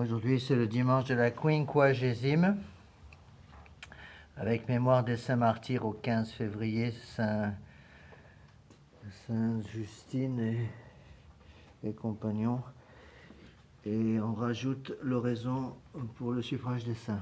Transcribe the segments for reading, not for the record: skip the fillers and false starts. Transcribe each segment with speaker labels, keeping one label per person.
Speaker 1: Aujourd'hui, c'est le dimanche de la Quinquagésime, avec mémoire des saints martyrs au 15 février, Saint Justine et compagnons. Et on rajoute l'oraison pour le suffrage des saints.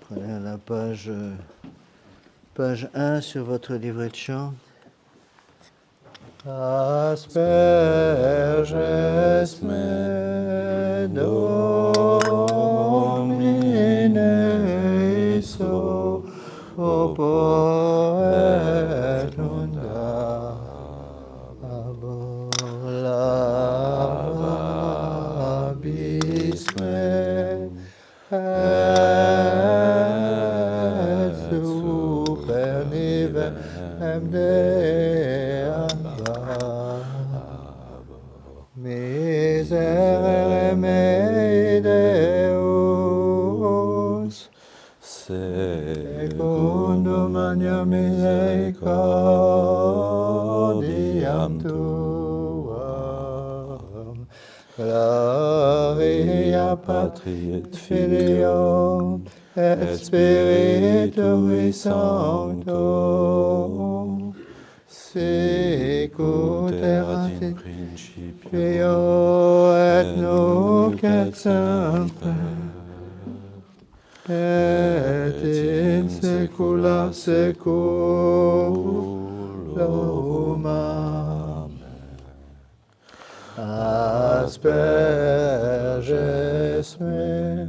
Speaker 1: Prenez la page 1 sur votre livret de chant. Asperges me Domine so poetunda abolabis me et super nivem Miserere mei Deus, secundum magna misericordiam tuam, gloria Patri et Filio et Spiritui Sancto, sicut erat in principio et nunc et semper et in saecula saeculorum. Amen. Asperges me,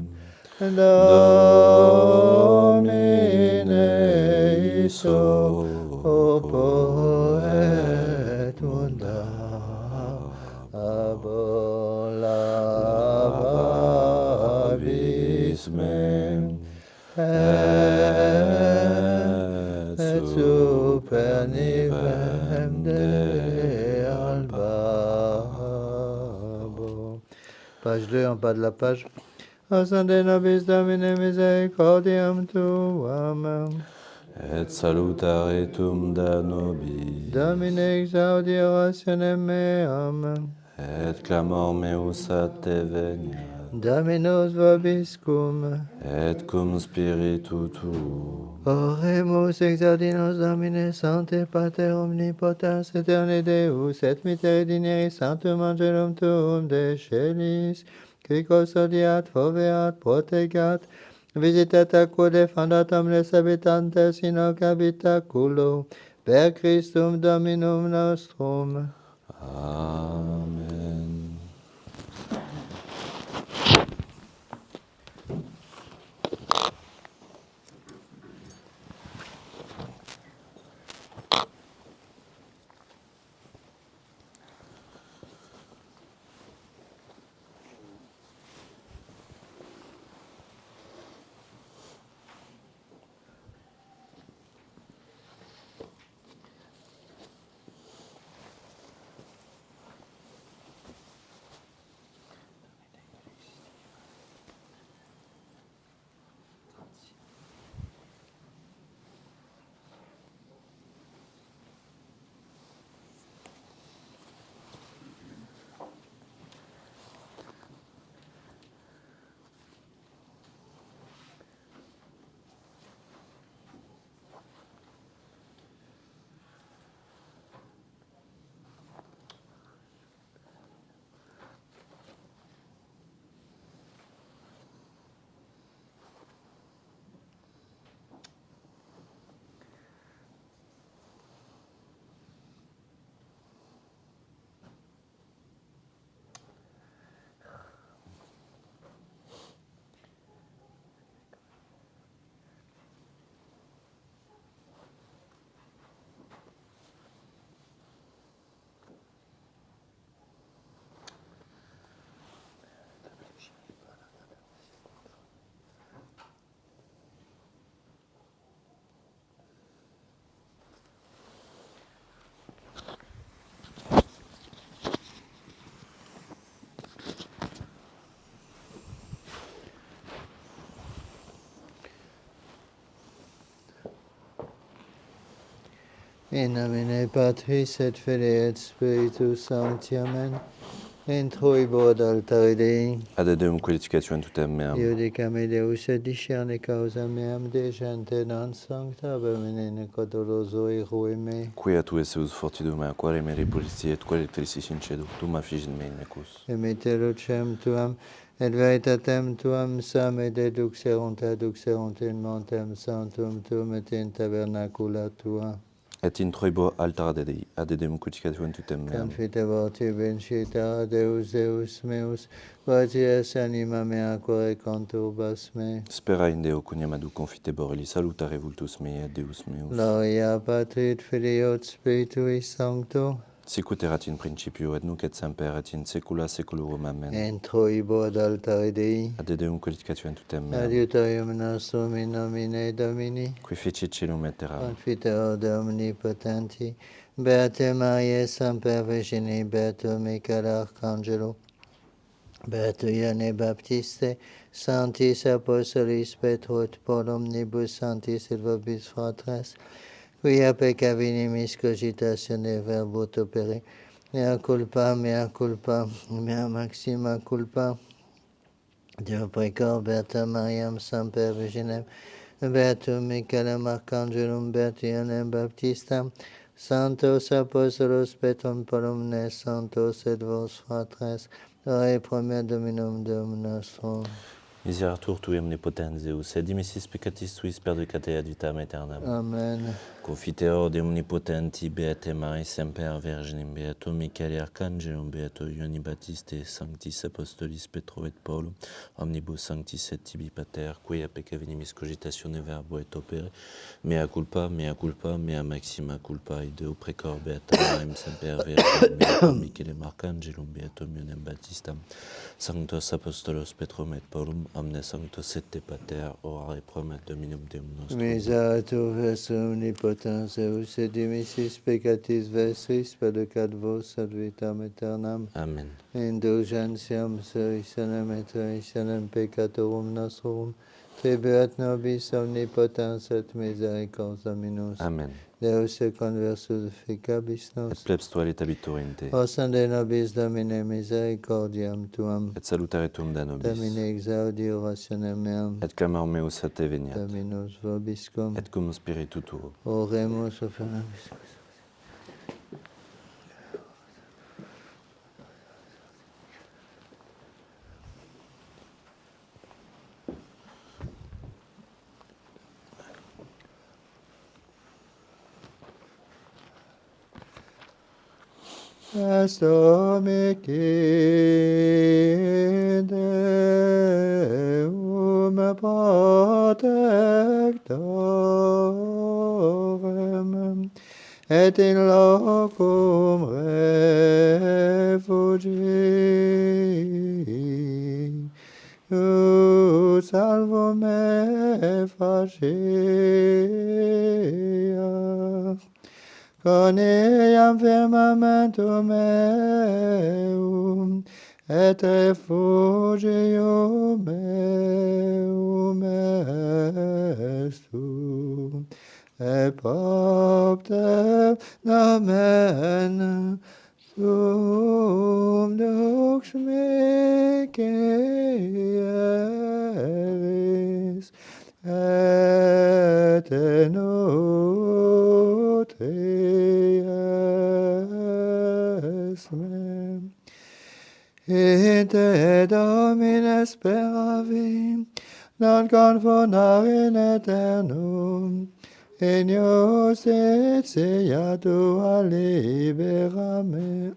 Speaker 1: Domine iso et munda abolabis me, et super nivem de albabo. Page 2, en bas de la page. Ascende nobis Domine misericordiam tuam.
Speaker 2: Et salutare tum da nobis.
Speaker 1: Domine exaudi orationem meam.
Speaker 2: Et clamor meus a te veniat.
Speaker 1: Dominus vobiscum.
Speaker 2: Et cum spiritu tuo.
Speaker 1: Oremus exaudinos Domine Sancte Pater omnipotens aeterne Deus et misericordis sanctum angelum tuum de celis, qui custodiat, foveat, protegat, visitat aquo defendat omnes habitantes in hoc habitaculo, per Christum Dominum nostrum.
Speaker 2: Amen.
Speaker 1: In nomine Patris et Filii et Spiritus Sancti. Amen. Introibo ad altare Dei.
Speaker 2: Ad Deum qualificationem tutem meam.
Speaker 1: Iudicam Deus et discerne causa meam de gente non sancta, abomine codoloso erue me.
Speaker 2: Quia tu eseus fortidum mea, quare meri pulisi et quare electricis in cedo, tu ma figis in me necus.
Speaker 1: Emite lucem tuam, et veritatem tuam sam, et deduxerunt in montem sanctum tuum et in tabernacula tua.
Speaker 2: Et introibo altare Dei, ad Deum qualificationem tutem meam.
Speaker 1: Confitebor tibi incita, Deus meus, gratias anima mea core conturbas me.
Speaker 2: Spera in Deo coniam adu confitebor, li salutare vultus mei et Deus meus.
Speaker 1: Gloria Patri et Filii et Spiritui Sancto.
Speaker 2: Sicut erat in principio et nunc et semper et in saecula saeculorum. Amen.
Speaker 1: Introibo ad altare Dei.
Speaker 2: Ad Deum qualificationem tutem meam.
Speaker 1: Adiutorium nostrum in nomine Domini.
Speaker 2: Qui fecit celum et terram.
Speaker 1: Confiteor de omnipotenti. Beate Mariae semper Virgini, Beato Michael Arcangelo. Beato Ioanne Baptiste, Sanctis Apostolis Petro et Paul omnibus sanctis et vobis fratres, quia peccavinimis cogitatione verbut opere, mea culpa, mea maxima culpa. Deo precor Beata Mariam semper Virginem, Beatum Michaelem Arcangelum, Beato Ioannem Baptistam, Sanctos Apostolos Petrum Paulum, Sanctos et vos fratres, ore pro mea Dominum Deum nostrum.
Speaker 2: Miseratur tui omnipotens Deus, et dimissis peccatis tuis perdicate ad vitam aeternam.
Speaker 1: Amen.
Speaker 2: Confiteor de omnipotenti, Beate Maris Semper Virginem, Beatum Michael Archangelum, Beato Ioanni Baptiste, Sanctis Apostolis Petro et Paulo, omnibus sanctis et tibi pater, quia pecca venimis cogitatione verbo et opere, mea culpa, mea maxima culpa, Deo precor Beata Marim Semper Virginem, Beatum Michael Archangelum, Beatum Ioannem Baptistam, Sanctos Apostolos Petrum et Paulum, omnes sanctos et te pater, orare promet Dominum Deum nostrum.
Speaker 1: Miseratur vers omnipotens Deus, et dimissis peccatis vestris, perdicate vos ad vitam aeternam.
Speaker 2: Amen.
Speaker 1: Indulgentiam servitionem et remissionem peccatorum nostrum, tribuat nobis omnipotens et misericordias Dominus.
Speaker 2: Amen.
Speaker 1: Deus et conversus ficabis
Speaker 2: Et
Speaker 1: nos.
Speaker 2: plebs tualit abiturint te,
Speaker 1: Osande nobis Domine misericordiam tuam.
Speaker 2: et salutare tuum da nobis,
Speaker 1: Domine exaudi orationem meam.
Speaker 2: et clamor meus a te veniat,
Speaker 1: Dominus vobiscum.
Speaker 2: et cum spiritu tuo.
Speaker 1: Oremus offerabis. Est Deum protectorem, et in locum refugii, salvo me facias. Coniam firmamentum meum, et refugium meum est tu, et propter nomen tuum dux Michaelis, et nutries me. In te Domine speravi, non confondere in aeternum, in justitia tua libera me.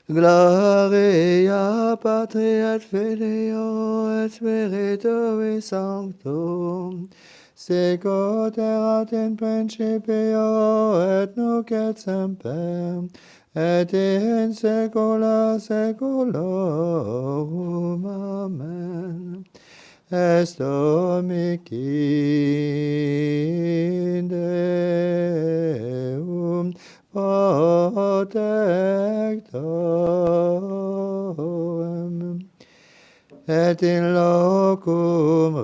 Speaker 1: Gloria Patri et Filio et Spiritui Sanctum, sicut erat in principio et nunc et semper, et in saecula saeculorum. Amen. Est omicin Deum protectorem, et in locum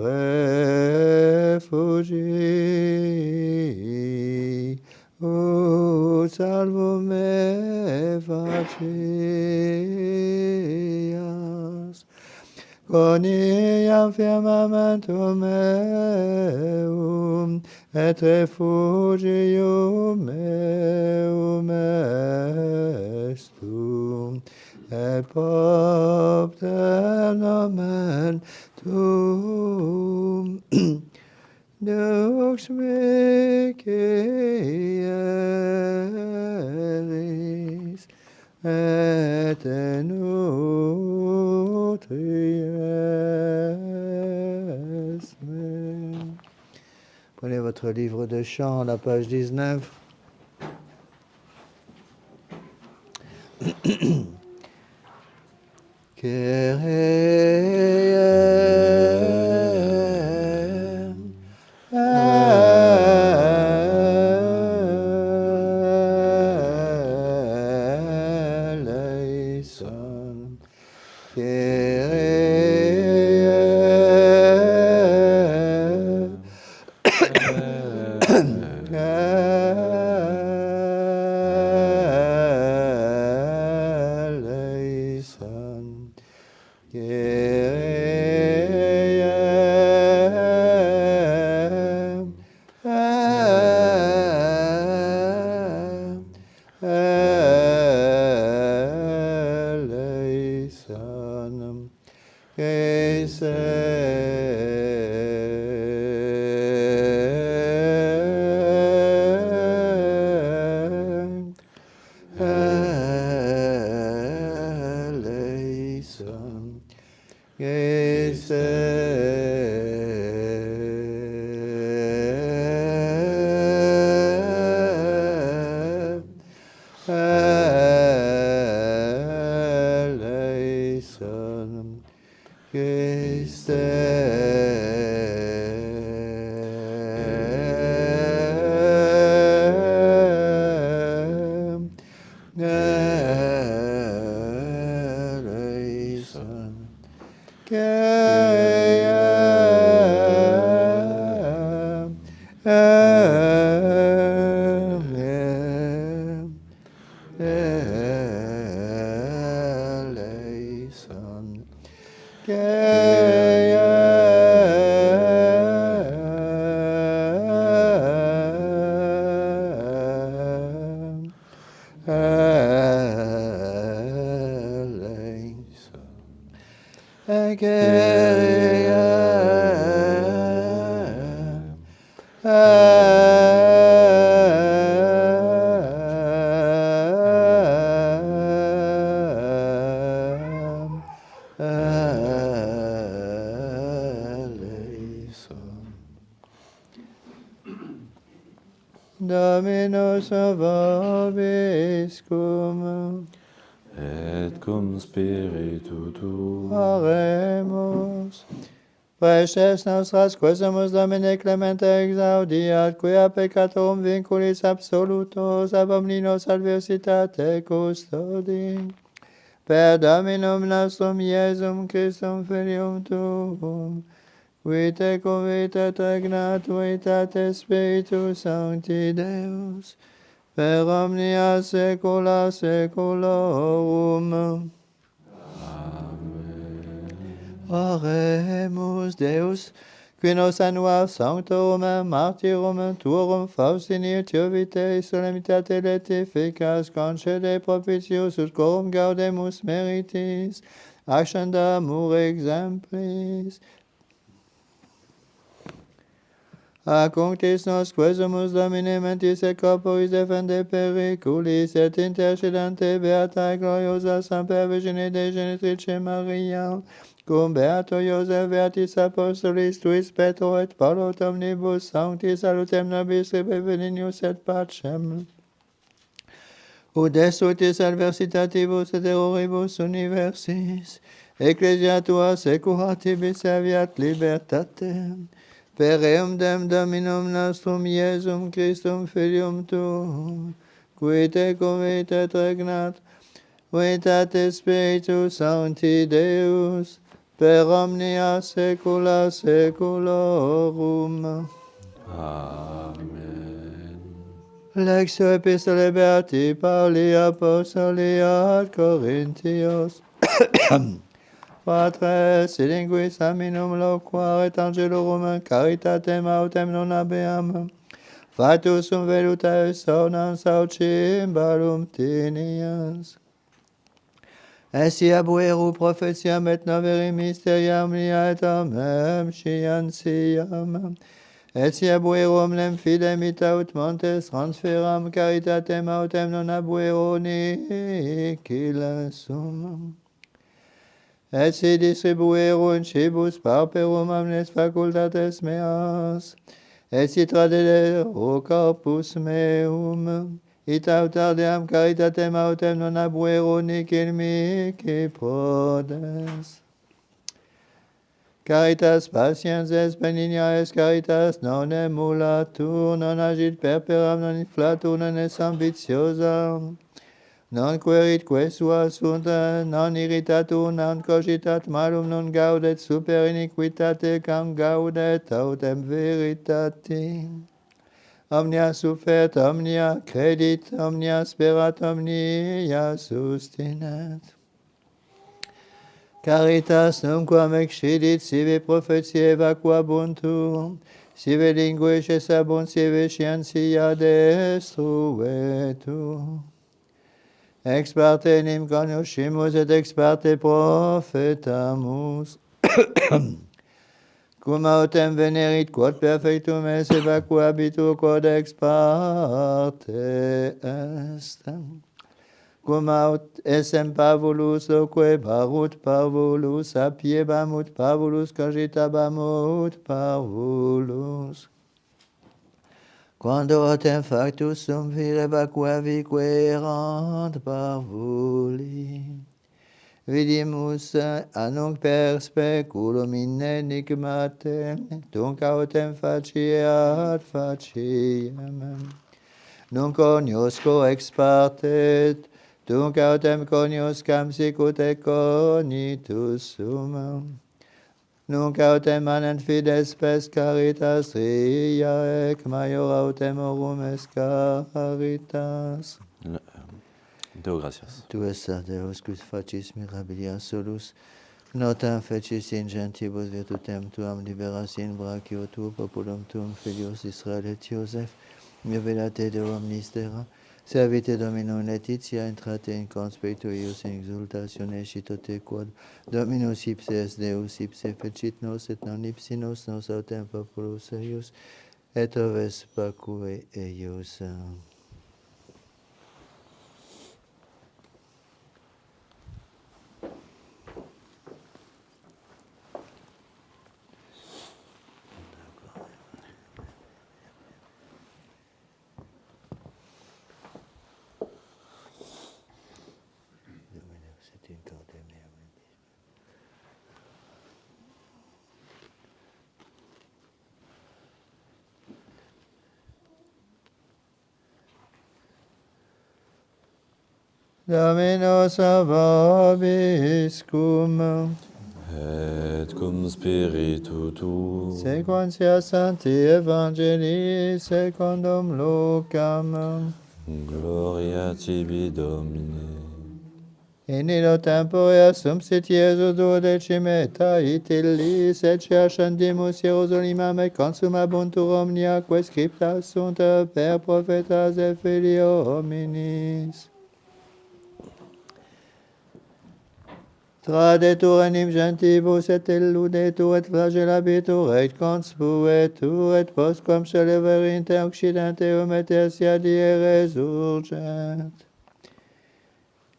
Speaker 1: refugii, salvo me facias. Coniam firmamentum meum, et refugium meum est tu, et propter nomen tuum dux Michaelis, et nutries me. Prenez votre livre de chant à la page 19. Eleison. Eleison. Eleison. eleison. Eleison. Eleison. Dominus vobiscum.
Speaker 2: Et cum spiritu tuo.
Speaker 1: Oremus. Prestes nostras quesumus Domine clemente exaudiat, quia peccatorum vinculis absolutos ab omninos adversitate custodi. Per Dominum nostrum Iesum Christum Filium Tuum, qui te convite regnat unitate Spiritus Sancti Deus, per omnia saecula saeculorum. Oremus Deus, qui nos annua sanctorum martyrum tuorum Faustini Tiovite solemnitate letificas concede propitius ut corum gaudemus meritis, actionda amor exemplis. Accunctis nos quesumus Domine mentis et corporis defende periculis et intercedante beata gloriosa Semper Virgine Dei Genitrice Maria, cum beato Iosef beatis apostolis tuis Petro et Paulo et omnibus sancti salutem nobis reveninius et pacem. Ut destructis adversitatibus et erroribus universis, Ecclesia tua secura tibi serviat libertatem. Per eundem Dominum nostrum Iesum Christum Filium Tuum, qui te convite regnat, unitate Spiritus Sancti Deus, per omnia saecula saeculorum.
Speaker 2: Amen.
Speaker 1: Lectio Epistolae Beati Pauli Apostoli ad Corinthios. Patres, linguis aminum loquar et angelorum caritatem autem non habeam. Fatus veluta sonans aut cymbalum tinias. Esi abueru prophetiam et noveri mysteriam lia et amem scientiam. Esi abueru omnem fidem ita ut montes transferam caritatem autem non abuero nihil sum. Et si distribuerunt cibus pauperum omnes facultates meas, et si tradederu corpus meum, ita autardeam caritatem autem non abuero nihil mihi podes. Caritas patiens est benigna est caritas non emulatur, non agit perperam, non inflatur, non est ambitiosa. Non querit que sua sunt, non irritatur, non cogitat malum, non gaudet super iniquitate, cam gaudet autem veritati. Omnia suffert, omnia credit, omnia sperat, omnia sustinat. Caritas nunquam excidit, sive prophetiae vacuabuntur, sive linguae cesabunt, sive scientia destruetur. Ex parte enim cognoscimus et ex parte profetamus. Cum autem venerit quod perfectum esse vacua habitur codex parte est. Cum aut essem parvulus loque parut parvulus, sapiebamut parvulus, cogitabamut parvulus. Quando autem factus sum vire vacua vique erant parvuli. Vidimus anunc per speculum in enigmate, tunc autem faciat faciem. Nunc coniusco ex partet, tunc autem coniuscam sicut et cognitus sum. Nunc autem manent fides spes caritas ria, ec maior autemorum est caritas.
Speaker 2: Deo gratias.
Speaker 1: Tu es Deus, quis facis mirabilia solus, notam fecis in gentibus virtutem tuam liberas in brachio tuo populum tuum filius Israel et Iosef, revelate de omnis terra, servite Dominum Laetitia, entrate in conspectu eius in exultatione citote quod Dominus ipse est Deus, ipse fecit nos, et non ipsi nos autem populus eius, et oves vacue eius. Dominus vobiscum,
Speaker 2: Et cum spiritu tuo.
Speaker 1: sequentia Sancti Evangelii secundum Lucam.
Speaker 2: Gloria tibi, Domine.
Speaker 1: In illo tempore subsit Iesus duodecimeta itilis, et ascendimus Hierosolimam, et consumabuntur omnia quae scripta sunt per prophetas et filio hominis. Tradetur enim gentibus, et illudetur, et flagellabitur, et conspuetur, et postquam celeverint occidenteum, et tertia die resurgent.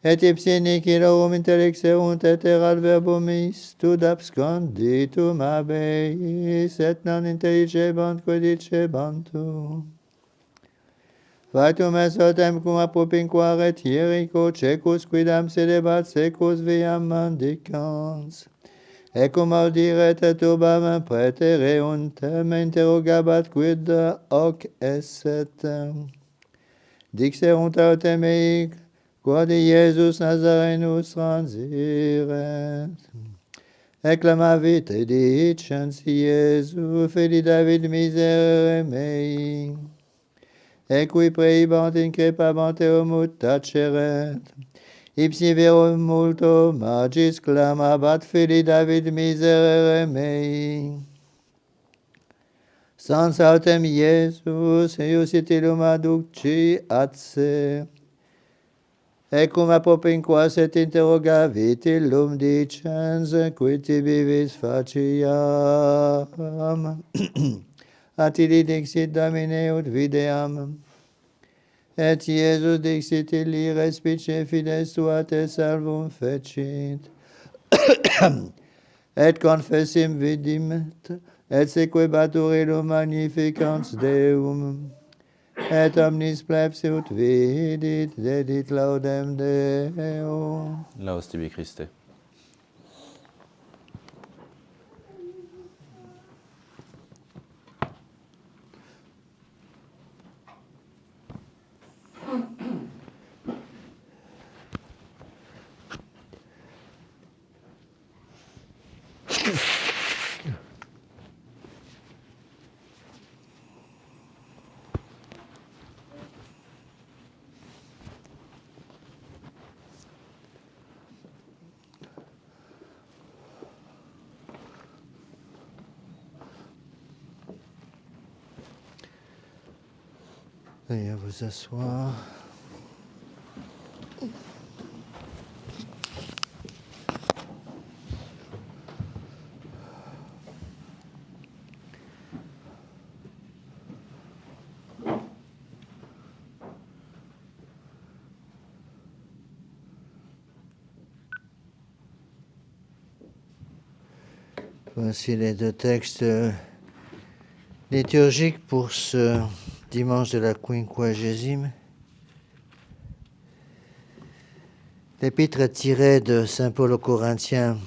Speaker 1: Et ipsi nihil intellixerunt, et erat verbumis, tud absconditum habeis, et non intelligebant quod dicebantur. Factum est autem cum apropinquaret hierico, cecus quidam sedebat secus viam mendicans. Et cum audiret turbam praetereuntem, interrogabat quid hoc esset. Dixerunt autem eic, quod Iesus Nazarenus transiret. Exclamavit dicens Iesu, fili David miserere mei. Equi preibant increpabant eumut taceret. Ipsi vero multo magis clamabat, fili David miserere mei. Sans autem Iesus, eius itilum adduciat se. Ecum apropinquas et interrogavit illum dicens, quid tibi vis faciam. Atili dixit Domine ut videam. Et Iesus dixit illi, respice fides tua te salvum fecit. Et confessim vidimet, et sequebatur illum magnificans Deum. Et omnis plebs ut vidit, dedit laudem Deo.
Speaker 2: Laus tibi, Christe.
Speaker 1: Veuillez vous asseoir. Voici les deux textes liturgiques pour ce dimanche de la Quinquagesime. L'épître tirée de Saint Paul aux Corinthiens.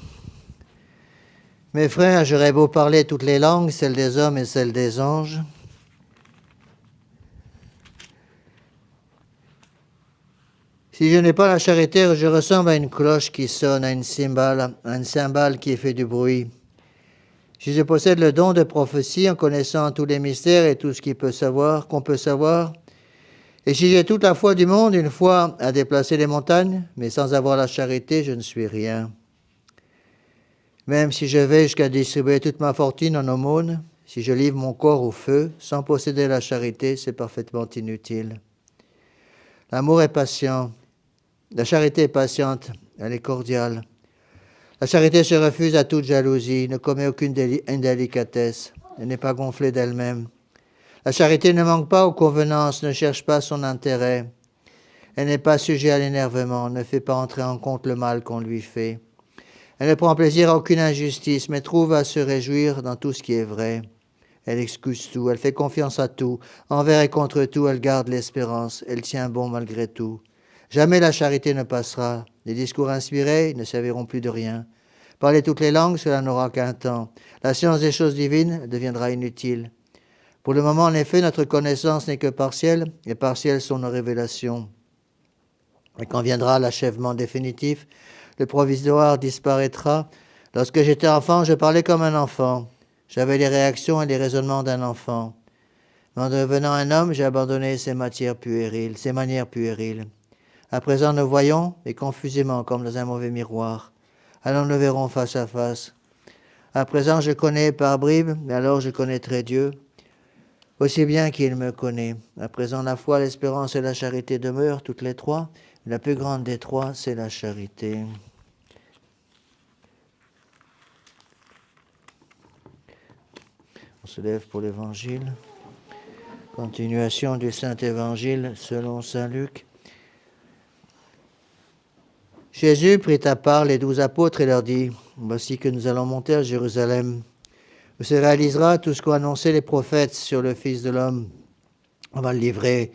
Speaker 1: Mes frères, j'aurais beau parler toutes les langues, celles des hommes et celles des anges. Si je n'ai pas la charité, je ressemble à une cloche qui sonne, à un cymbale qui fait du bruit. Si je possède le don de prophétie en connaissant tous les mystères et tout ce qu'on peut savoir, et si j'ai toute la foi du monde, une foi à déplacer les montagnes, mais sans avoir la charité, je ne suis rien. Même si je vais jusqu'à distribuer toute ma fortune en aumône, si je livre mon corps au feu, sans posséder la charité, c'est parfaitement inutile. L'amour est patient. La charité est patiente, elle est cordiale. La charité se refuse à toute jalousie, ne commet aucune indélicatesse, elle n'est pas gonflée d'elle-même. La charité ne manque pas aux convenances, ne cherche pas son intérêt. Elle n'est pas sujet à l'énervement, ne fait pas entrer en compte le mal qu'on lui fait. Elle ne prend plaisir à aucune injustice, mais trouve à se réjouir dans tout ce qui est vrai. Elle excuse tout, elle fait confiance à tout. Envers et contre tout, elle garde l'espérance, elle tient bon malgré tout. Jamais la charité ne passera. Les discours inspirés ne serviront plus de rien. Parler toutes les langues, cela n'aura qu'un temps. La science des choses divines deviendra inutile. Pour le moment, en effet, notre connaissance n'est que partielle, et partielles sont nos révélations. Et quand viendra l'achèvement définitif, le provisoire disparaîtra. Lorsque j'étais enfant, je parlais comme un enfant. J'avais les réactions et les raisonnements d'un enfant. Mais en devenant un homme, j'ai abandonné ces manières puériles. À présent, nous voyons, et confusément, comme dans un mauvais miroir. Alors nous verrons face à face. À présent, je connais par bribes, mais alors je connaîtrai Dieu, aussi bien qu'il me connaît. À présent, la foi, l'espérance et la charité demeurent, toutes les trois. La plus grande des trois, c'est la charité. On se lève pour l'Évangile. Continuation du Saint-Évangile selon saint Luc. Jésus prit à part les 12 apôtres et leur dit : « Voici que nous allons monter à Jérusalem, où se réalisera tout ce qu'ont annoncé les prophètes sur le Fils de l'homme. On va le livrer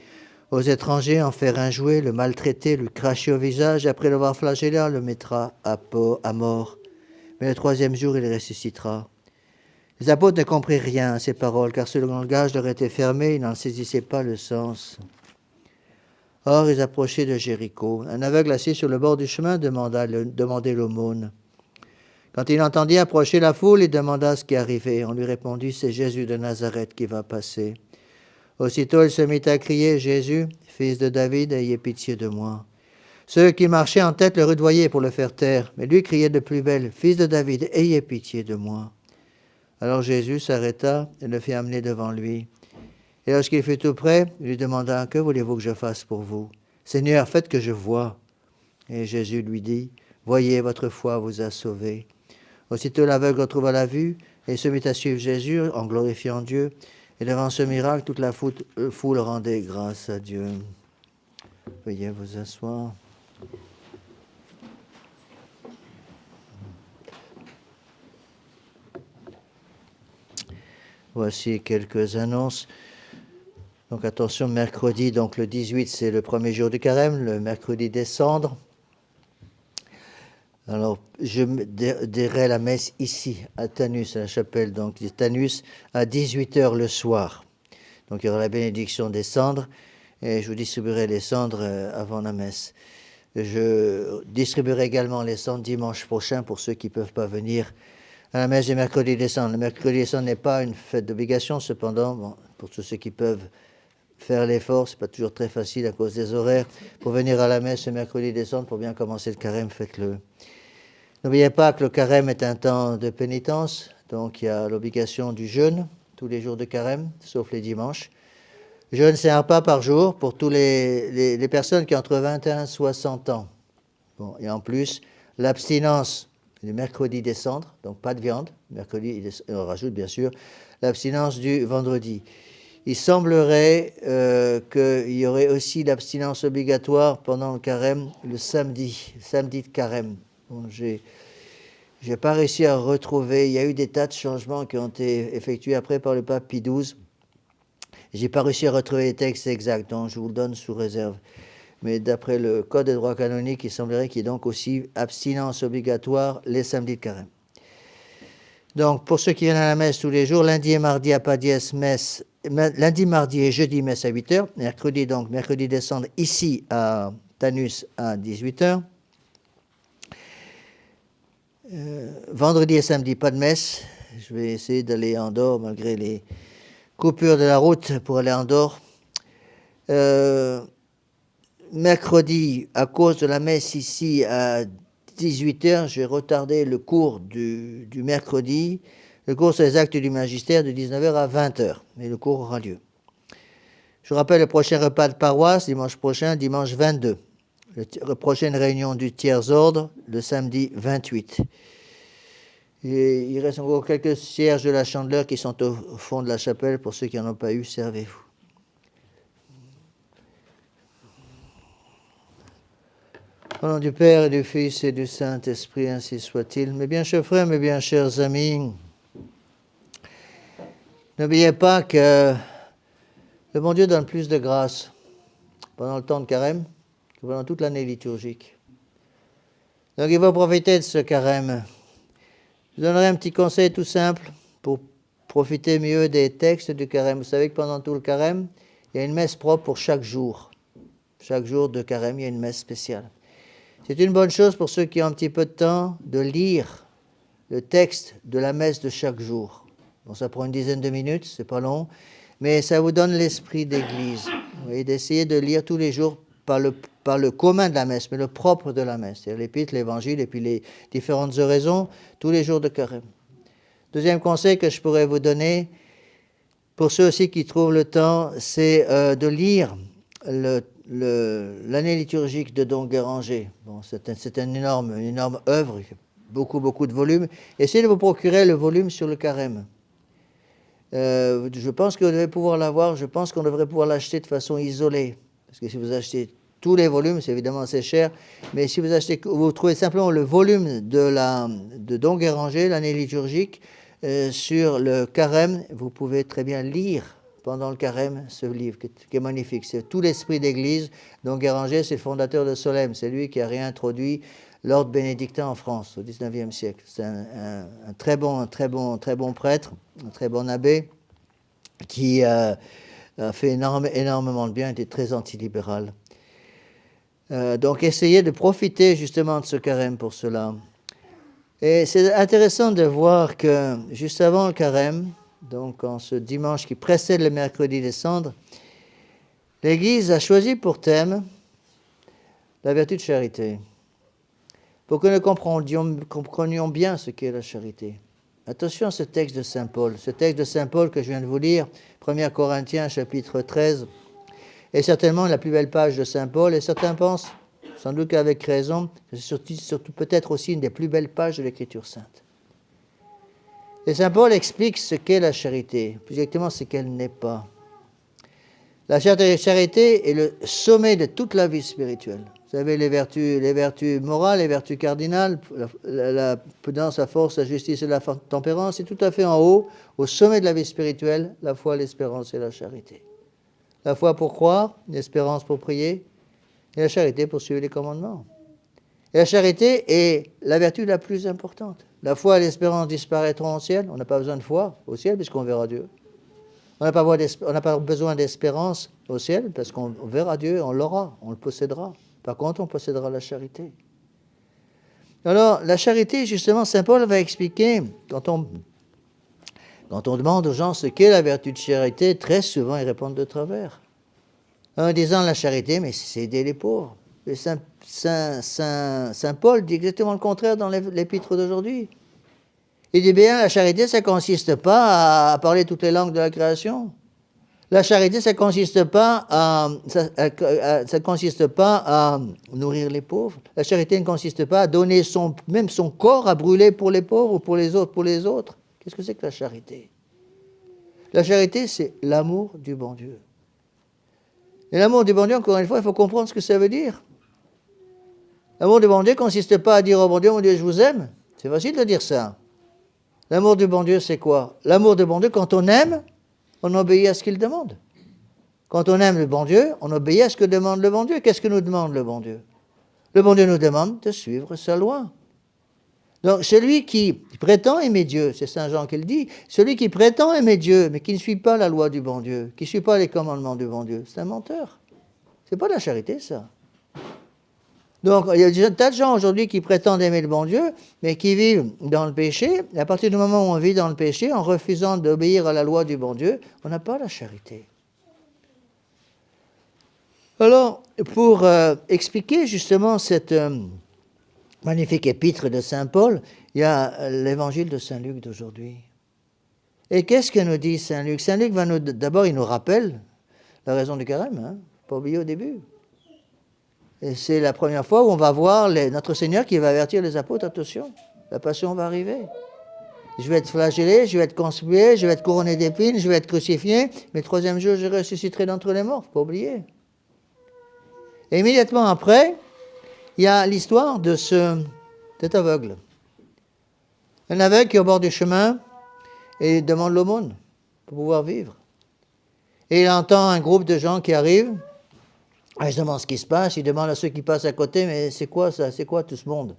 Speaker 1: aux étrangers, en faire un jouet, le maltraiter, lui cracher au visage, et après l'avoir flagellé, on le mettra à mort. Mais le troisième jour, il ressuscitera. » Les apôtres ne comprirent rien à ces paroles, car ce langage leur était fermé, ils n'en saisissaient pas le sens. Or, ils approchaient de Jéricho. Un aveugle assis sur le bord du chemin demandait l'aumône. Quand il entendit approcher la foule, il demanda ce qui arrivait. On lui répondit : « C'est Jésus de Nazareth qui va passer. » Aussitôt, il se mit à crier : « Jésus, fils de David, ayez pitié de moi. » Ceux qui marchaient en tête le rudoyaient pour le faire taire, mais lui criait de plus belle : « Fils de David, ayez pitié de moi. » Alors Jésus s'arrêta et le fit amener devant lui. Et lorsqu'il fut tout près, il lui demanda : « Que voulez-vous que je fasse pour vous ? » : « Seigneur, faites que je voie. » Et Jésus lui dit : « Voyez, votre foi vous a sauvé. » Aussitôt l'aveugle retrouva la vue et se mit à suivre Jésus en glorifiant Dieu. Et devant ce miracle, toute la foule rendait grâce à Dieu. Veuillez vous asseoir. Voici quelques annonces. Donc attention, mercredi, donc le 18, c'est le premier jour du carême, le mercredi des cendres. Alors, je dirai la messe ici, à Tanus, à la chapelle donc de Tanus, à 18h le soir. Donc il y aura la bénédiction des cendres, et je vous distribuerai les cendres avant la messe. Je distribuerai également les cendres dimanche prochain pour ceux qui ne peuvent pas venir à la messe du mercredi des cendres. Le mercredi des cendres n'est pas une fête d'obligation, cependant, bon, pour tous ceux qui peuvent faire l'effort, c'est pas toujours très facile à cause des horaires, pour venir à la messe le mercredi des cendres, pour bien commencer le carême, faites-le. N'oubliez pas que le carême est un temps de pénitence, donc il y a l'obligation du jeûne, tous les jours de carême, sauf les dimanches. Jeûne, c'est un repas par jour pour tous les personnes qui ont entre 21 et 60 ans. Bon, et en plus, l'abstinence du mercredi des cendres, donc pas de viande, mercredi, on rajoute bien sûr, l'abstinence du vendredi. Il semblerait qu'il y aurait aussi l'abstinence obligatoire pendant le carême, le samedi de carême. Bon, j'ai
Speaker 3: Je n'ai pas réussi à retrouver. Il y a eu des tas de changements qui ont été effectués après par le pape Pie XII. Je n'ai pas réussi à retrouver les textes exacts, donc je vous le donne sous réserve. Mais d'après le Code de droit canonique, il semblerait qu'il y ait donc aussi abstinence obligatoire les samedis de carême. Donc, pour ceux qui viennent à la messe tous les jours, lundi et mardi à pas dièse, messe, lundi, mardi et jeudi, messe à 8h. Mercredi descendre ici à Tanus à 18h. Vendredi et samedi, pas de messe. Je vais essayer d'aller à Andorre malgré les coupures de la route pour aller à Andorre. Mercredi, à cause de la messe ici à 18h, j'ai retardé le cours du mercredi, le cours sur les actes du magistère de 19h à 20h, mais le cours aura lieu. Je vous rappelle le prochain repas de paroisse, dimanche prochain, dimanche 22. La prochaine réunion du tiers-ordre, le samedi 28. Et il reste encore quelques cierges de la Chandeleur qui sont au fond de la chapelle. Pour ceux qui n'en ont pas eu, servez-vous. Au nom du Père et du Fils et du Saint-Esprit, ainsi soit-il. Mes bien chers frères, mes bien chers amis, n'oubliez pas que le bon Dieu donne plus de grâce pendant le temps de carême que pendant toute l'année liturgique. Donc il faut profiter de ce carême. Je vous donnerai un petit conseil tout simple pour profiter mieux des textes du carême. Vous savez que pendant tout le carême, il y a une messe propre pour chaque jour. Chaque jour de carême, il y a une messe spéciale. C'est une bonne chose pour ceux qui ont un petit peu de temps de lire le texte de la messe de chaque jour. Bon, ça prend une dizaine de minutes, c'est pas long, mais ça vous donne l'esprit d'église. Vous voyez, d'essayer de lire tous les jours pas le commun de la messe, mais le propre de la messe, c'est-à-dire l'épître, l'évangile et puis les différentes oraisons tous les jours de carême. Deuxième conseil que je pourrais vous donner, pour ceux aussi qui trouvent le temps, c'est de lire l'année liturgique de Don Guéranger. Bon, c'est une énorme œuvre, beaucoup de volumes. Essayez de vous procurer le volume sur le carême. Je pense que vous devez pouvoir l'avoir, je pense qu'on devrait pouvoir l'acheter de façon isolée. Parce que si vous achetez tous les volumes, c'est évidemment assez cher, mais si vous trouvez simplement le volume de Don Guéranger, l'année liturgique, sur le carême, vous pouvez très bien lire pendant le carême ce livre qui est magnifique. C'est tout l'esprit d'église. Don Guéranger, c'est le fondateur de Solesmes, c'est lui qui a réintroduit l'ordre bénédictin en France au XIXe siècle. C'est un très bon prêtre, un très bon abbé qui a fait énormément de bien, était très antilibéral. Donc essayez de profiter justement de ce carême pour cela. Et c'est intéressant de voir que juste avant le carême, donc en ce dimanche qui précède le mercredi des cendres, l'Église a choisi pour thème la vertu de charité. Pour que nous comprenions bien ce qu'est la charité. Attention à ce texte de Saint Paul. Ce texte de Saint Paul que je viens de vous lire, 1 Corinthiens chapitre 13, est certainement la plus belle page de Saint Paul, et certains pensent, sans doute qu'avec raison, que c'est surtout peut-être aussi une des plus belles pages de l'Écriture sainte. Et Saint Paul explique ce qu'est la charité, plus exactement ce qu'elle n'est pas. La charité est le sommet de toute la vie spirituelle. Vous savez, les vertus morales, les vertus cardinales, la prudence, la force, la justice et la tempérance, c'est tout à fait en haut, au sommet de la vie spirituelle, la foi, l'espérance et la charité. La foi pour croire, l'espérance pour prier, et la charité pour suivre les commandements. Et la charité est la vertu la plus importante. La foi et l'espérance disparaîtront au ciel. On n'a pas besoin de foi au ciel puisqu'on verra Dieu. On n'a pas besoin d'espérance au ciel parce qu'on verra Dieu, on l'aura, on le possédera. Par contre, on possédera la charité. Alors, la charité, justement, Saint Paul va expliquer, quand on demande aux gens ce qu'est la vertu de charité, très souvent ils répondent de travers. En disant la charité, mais c'est aider les pauvres. Et Saint Paul dit exactement le contraire dans l'épître d'aujourd'hui. Il dit bien, la charité, ça ne consiste pas à parler toutes les langues de la création. La charité, ça ne consiste pas à nourrir les pauvres. La charité ne consiste pas à donner même son corps à brûler pour les pauvres ou pour les autres. Qu'est-ce que c'est que la charité? La charité, c'est l'amour du bon Dieu. Et l'amour du bon Dieu, encore une fois, il faut comprendre ce que ça veut dire. L'amour du bon Dieu ne consiste pas à dire au bon Dieu, je vous aime. C'est facile de dire ça. L'amour du bon Dieu, c'est quoi? L'amour du bon Dieu, quand on aime, on obéit à ce qu'il demande. Quand on aime le bon Dieu, on obéit à ce que demande le bon Dieu. Qu'est-ce que nous demande le bon Dieu? Le bon Dieu nous demande de suivre sa loi. Donc, celui qui prétend aimer Dieu, c'est Saint Jean qui le dit, celui qui prétend aimer Dieu, mais qui ne suit pas la loi du bon Dieu, qui ne suit pas les commandements du bon Dieu, c'est un menteur. C'est pas de la charité, ça. Donc, il y a des tas de gens aujourd'hui qui prétendent aimer le bon Dieu, mais qui vivent dans le péché. Et à partir du moment où on vit dans le péché, en refusant d'obéir à la loi du bon Dieu, on n'a pas la charité. Alors, pour expliquer justement cette magnifique épître de Saint Paul, il y a l'évangile de Saint Luc d'aujourd'hui. Et qu'est-ce que nous dit Saint Luc? Saint Luc va d'abord, il nous rappelle la raison du carême, hein, pas oublier au début. Et c'est la première fois où on va voir notre Seigneur qui va avertir les apôtres, attention, la passion va arriver. Je vais être flagellé, je vais être conspué, je vais être couronné d'épines, je vais être crucifié, mais le troisième jour, je ressusciterai d'entre les morts, pas oublier. Et immédiatement après, il y a l'histoire de cet aveugle. Un aveugle qui est au bord du chemin et il demande l'aumône pour pouvoir vivre. Et il entend un groupe de gens qui arrivent. Il se demande ce qui se passe, il demande à ceux qui passent à côté, mais c'est quoi ça? C'est quoi tout ce monde?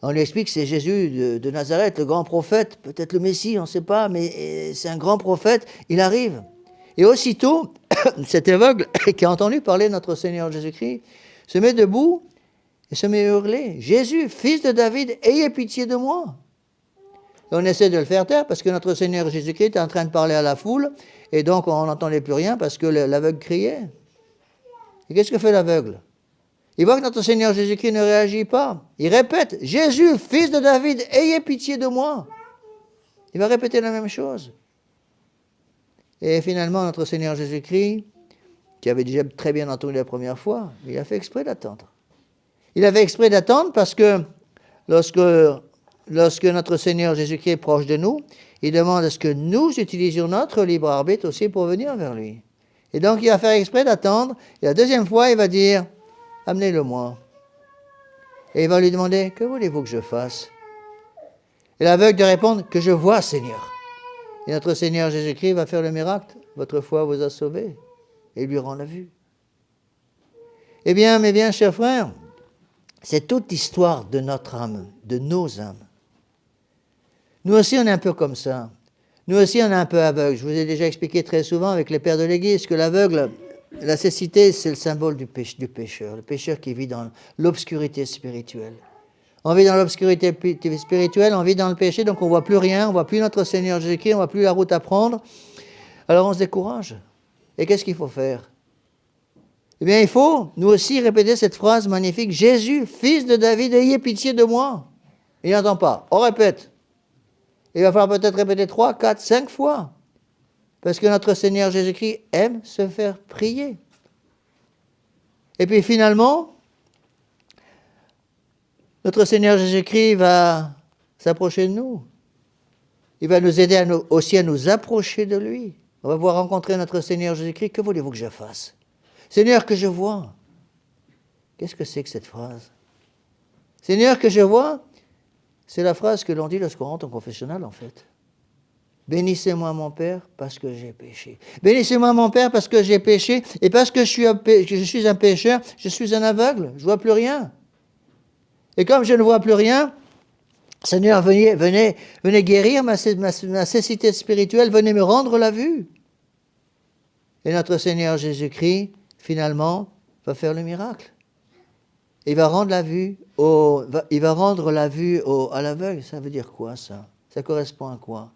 Speaker 3: On lui explique que c'est Jésus de Nazareth, le grand prophète, peut-être le Messie, on ne sait pas, mais c'est un grand prophète, il arrive. Et aussitôt, cet aveugle qui a entendu parler de notre Seigneur Jésus-Christ se met debout et se met à hurler, « Jésus, fils de David, ayez pitié de moi !» Et on essaie de le faire taire parce que notre Seigneur Jésus-Christ est en train de parler à la foule et donc on n'entendait plus rien parce que l'aveugle criait. Et qu'est-ce que fait l'aveugle? Il voit que notre Seigneur Jésus-Christ ne réagit pas. Il répète, « Jésus, fils de David, ayez pitié de moi !» Il va répéter la même chose. Et finalement, notre Seigneur Jésus-Christ, qui avait déjà très bien entendu la première fois, il a fait exprès d'attendre. Il avait exprès d'attendre parce que lorsque notre Seigneur Jésus-Christ est proche de nous, il demande à ce que nous utilisions notre libre arbitre aussi pour venir vers lui. Et donc, il va faire exprès d'attendre. Et la deuxième fois, il va dire, « Amenez-le-moi. » Et il va lui demander, « Que voulez-vous que je fasse ?» Et l'aveugle de répondre, « Que je vois, Seigneur. » Et notre Seigneur Jésus-Christ va faire le miracle. « Votre foi vous a sauvé. » Et il lui rend la vue. Eh bien, mes bien chers frères, c'est toute l'histoire de notre âme, de nos âmes. Nous aussi, on est un peu comme ça. Nous aussi, on est un peu aveugle. Je vous ai déjà expliqué très souvent avec les pères de l'Église que l'aveugle, la cécité, c'est le symbole du pécheur. Le pécheur qui vit dans l'obscurité spirituelle. On vit dans l'obscurité spirituelle, on vit dans le péché, donc on ne voit plus rien, on ne voit plus notre Seigneur Jésus-Christ, on ne voit plus la route à prendre. Alors on se décourage. Et qu'est-ce qu'il faut faire? Eh bien, il faut, nous aussi, répéter cette phrase magnifique, « Jésus, fils de David, ayez pitié de moi !» Il n'entend pas. On répète. Il va falloir peut-être répéter 3, 4, 5 fois. Parce que notre Seigneur Jésus-Christ aime se faire prier. Et puis finalement, notre Seigneur Jésus-Christ va s'approcher de nous. Il va nous aider aussi à nous approcher de lui. On va pouvoir rencontrer notre Seigneur Jésus-Christ. Que voulez-vous que je fasse? Seigneur, que je vois. Qu'est-ce que c'est que cette phrase? Seigneur, que je vois, c'est la phrase que l'on dit lorsqu'on rentre en confessionnal, en fait. Bénissez-moi, mon Père, parce que j'ai péché. Bénissez-moi, mon Père, parce que j'ai péché. Et parce que je suis un pécheur, je suis un aveugle. Je ne vois plus rien. Et comme je ne vois plus rien, Seigneur, venez guérir ma cécité spirituelle, venez me rendre la vue. Et notre Seigneur Jésus-Christ, finalement, va faire le miracle. Il va rendre la vue à l'aveugle. Ça veut dire quoi, ça? Ça correspond à quoi?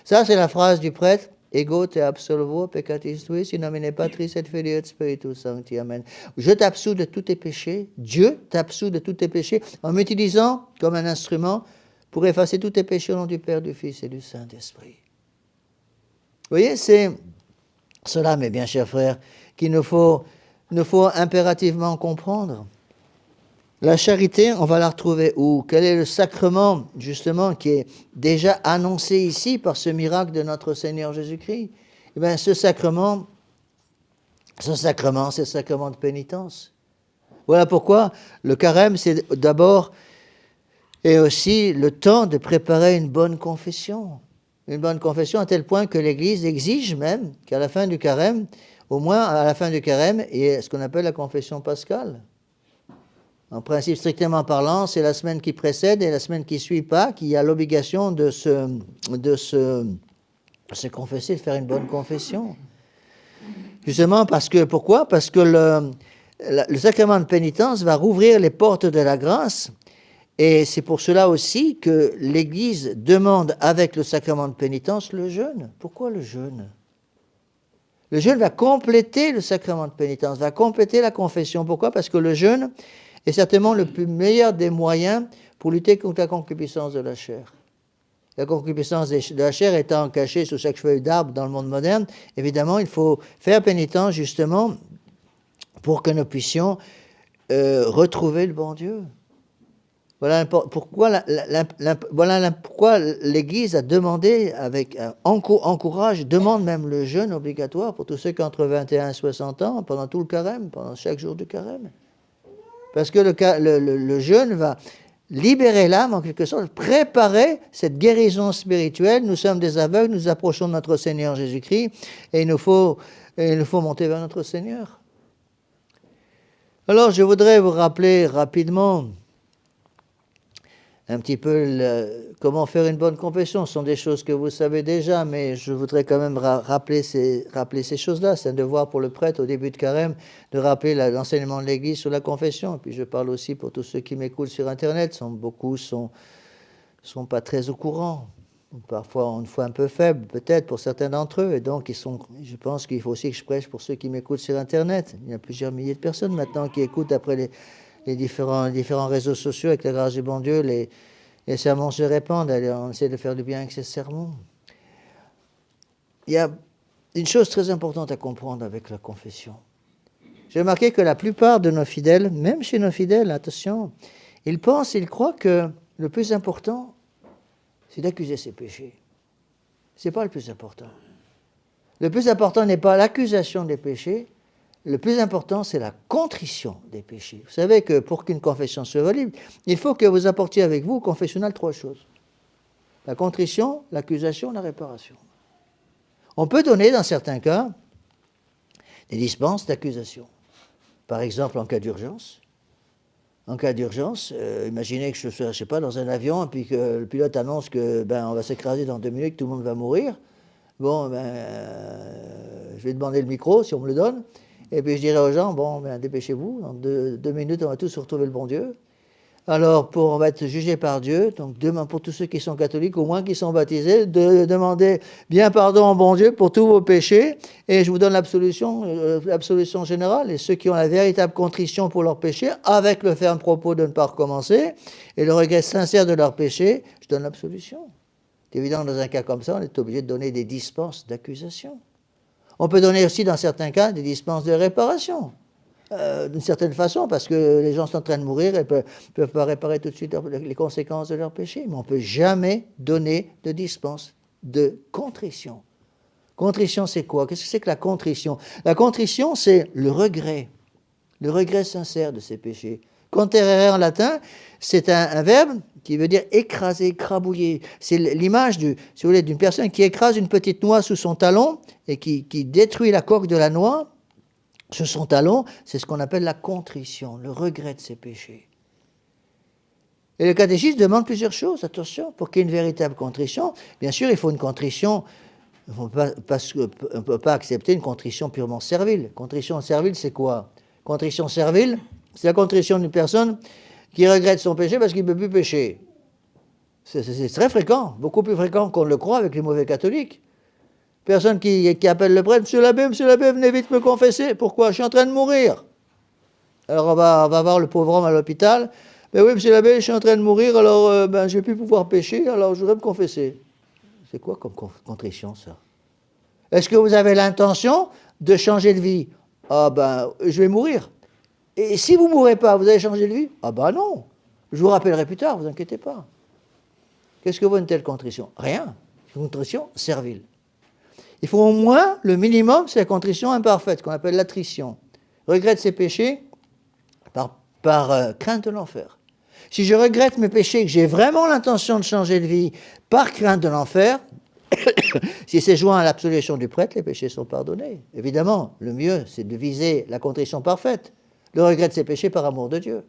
Speaker 3: Ça, c'est la phrase du prêtre. Ego te absolvo peccatis tuis in nomine Patris et Filii et Spiritus Sancti. Amen. Je t'absous de tous tes péchés. Dieu t'absout de tous tes péchés en m'utilisant comme un instrument pour effacer tous tes péchés au nom du Père, du Fils et du Saint-Esprit. Vous voyez, c'est cela, mes bien chers frères, qu'il nous faut impérativement comprendre. La charité, on va la retrouver où? Quel est le sacrement, justement, qui est déjà annoncé ici par ce miracle de notre Seigneur Jésus-Christ? Eh bien, ce sacrement, c'est le sacrement de pénitence. Voilà pourquoi le carême, c'est d'abord Et aussi le temps de préparer une bonne confession. Une bonne confession à tel point que l'Église exige même qu'à la fin du carême, au moins à la fin du carême, il y ait ce qu'on appelle la confession pascale. En principe, strictement parlant, c'est la semaine qui précède et la semaine qui ne suit pas qui a l'obligation de se confesser, de faire une bonne confession. Justement parce que, pourquoi? Parce que le sacrement de pénitence va rouvrir les portes de la grâce, et c'est pour cela aussi que l'Église demande avec le sacrement de pénitence le jeûne. Pourquoi le jeûne? Le jeûne va compléter le sacrement de pénitence, va compléter la confession. Pourquoi? Parce que le jeûne est certainement le plus meilleur des moyens pour lutter contre la concupiscence de la chair. La concupiscence de la chair étant cachée sous chaque feuille d'arbre dans le monde moderne, évidemment, il faut faire pénitence justement pour que nous puissions retrouver le bon Dieu. Voilà pourquoi, pourquoi l'Église a demandé, encourage, demande même le jeûne obligatoire pour tous ceux qui ont entre 21 et 60 ans, pendant tout le carême, pendant chaque jour du carême. Parce que le jeûne va libérer l'âme, en quelque sorte, préparer cette guérison spirituelle. Nous sommes des aveugles, nous approchons de notre Seigneur Jésus-Christ, et il nous faut monter vers notre Seigneur. Alors, je voudrais vous rappeler rapidement un petit peu comment faire une bonne confession. Ce sont des choses que vous savez déjà, mais je voudrais quand même rappeler ces choses-là. C'est un devoir pour le prêtre au début de carême de rappeler l'enseignement de l'Église sur la confession. Et puis je parle aussi pour tous ceux qui m'écoutent sur Internet. Beaucoup sont pas très au courant. Parfois, une foi un peu faible, peut-être, pour certains d'entre eux. Et donc, je pense qu'il faut aussi que je prêche pour ceux qui m'écoutent sur Internet. Il y a plusieurs milliers de personnes maintenant qui écoutent après les différents réseaux sociaux. Avec la grâce du bon Dieu, les sermons se répandent. On essaie de faire du bien avec ces sermons. Il y a une chose très importante à comprendre avec la confession. J'ai remarqué que la plupart de nos fidèles, même chez nos fidèles, attention, ils croient que le plus important, c'est d'accuser ses péchés. Ce n'est pas le plus important. Le plus important n'est pas l'accusation des péchés. Le plus important, c'est la contrition des péchés. Vous savez que pour qu'une confession soit valide, il faut que vous apportiez avec vous au confessionnal 3 choses. La contrition, l'accusation, la réparation. On peut donner, dans certains cas, des dispenses d'accusation. Par exemple, en cas d'urgence. En cas d'urgence, imaginez que je sois, je sais pas, dans un avion, et puis que le pilote annonce que on va s'écraser dans 2 minutes, que tout le monde va mourir. Bon, je vais demander le micro, si on me le donne. Et puis je dirais aux gens, dépêchez-vous, dans 2 minutes, on va tous retrouver le bon Dieu. Alors, on va être jugé par Dieu, donc pour tous ceux qui sont catholiques, au moins qui sont baptisés, de demander bien pardon au bon Dieu pour tous vos péchés, et je vous donne l'absolution générale, et ceux qui ont la véritable contrition pour leurs péchés, avec le ferme propos de ne pas recommencer, et le regret sincère de leurs péchés, je donne l'absolution. C'est évident, dans un cas comme ça, on est obligé de donner des dispenses d'accusation. On peut donner aussi, dans certains cas, des dispenses de réparation, d'une certaine façon, parce que les gens sont en train de mourir et ne peuvent pas réparer tout de suite les conséquences de leur péché. Mais on ne peut jamais donner de dispense de contrition. Contrition, c'est quoi? Qu'est-ce que c'est que la contrition? La contrition, c'est le regret sincère de ses péchés. Conterere en latin, c'est un verbe qui veut dire écraser, écrabouiller. C'est l'image, si vous voulez, d'une personne qui écrase une petite noix sous son talon et qui détruit la coque de la noix sur son talon. C'est ce qu'on appelle la contrition, le regret de ses péchés. Et le catéchisme demande plusieurs choses, attention, pour qu'il y ait une véritable contrition. Bien sûr, il faut une contrition. On ne peut pas accepter une contrition purement servile. Contrition servile, c'est quoi? Contrition servile, c'est la contrition d'une personne qui regrette son péché parce qu'il ne peut plus pécher. C'est très fréquent, beaucoup plus fréquent qu'on le croit avec les mauvais catholiques. Personne qui appelle le prêtre, monsieur l'abbé, venez vite me confesser. Pourquoi? Je suis en train de mourir. Alors on va voir le pauvre homme à l'hôpital. Ben oui, monsieur l'abbé, je suis en train de mourir, alors je ne vais plus pouvoir pécher, alors je voudrais me confesser. C'est quoi comme contrition, ça? Est-ce que vous avez l'intention de changer de vie? Je vais mourir. Et si vous ne mourrez pas, vous allez changer de vie? Non. Je vous rappellerai plus tard, vous inquiétez pas. Qu'est-ce que vaut une telle contrition? Rien. Une contrition servile. Il faut au moins, le minimum, c'est la contrition imparfaite, qu'on appelle l'attrition. Regrette ses péchés par crainte de l'enfer. Si je regrette mes péchés, que j'ai vraiment l'intention de changer de vie par crainte de l'enfer, si c'est joint à l'absolution du prêtre, les péchés sont pardonnés. Évidemment, le mieux, c'est de viser la contrition parfaite, le regret de ses péchés par amour de Dieu.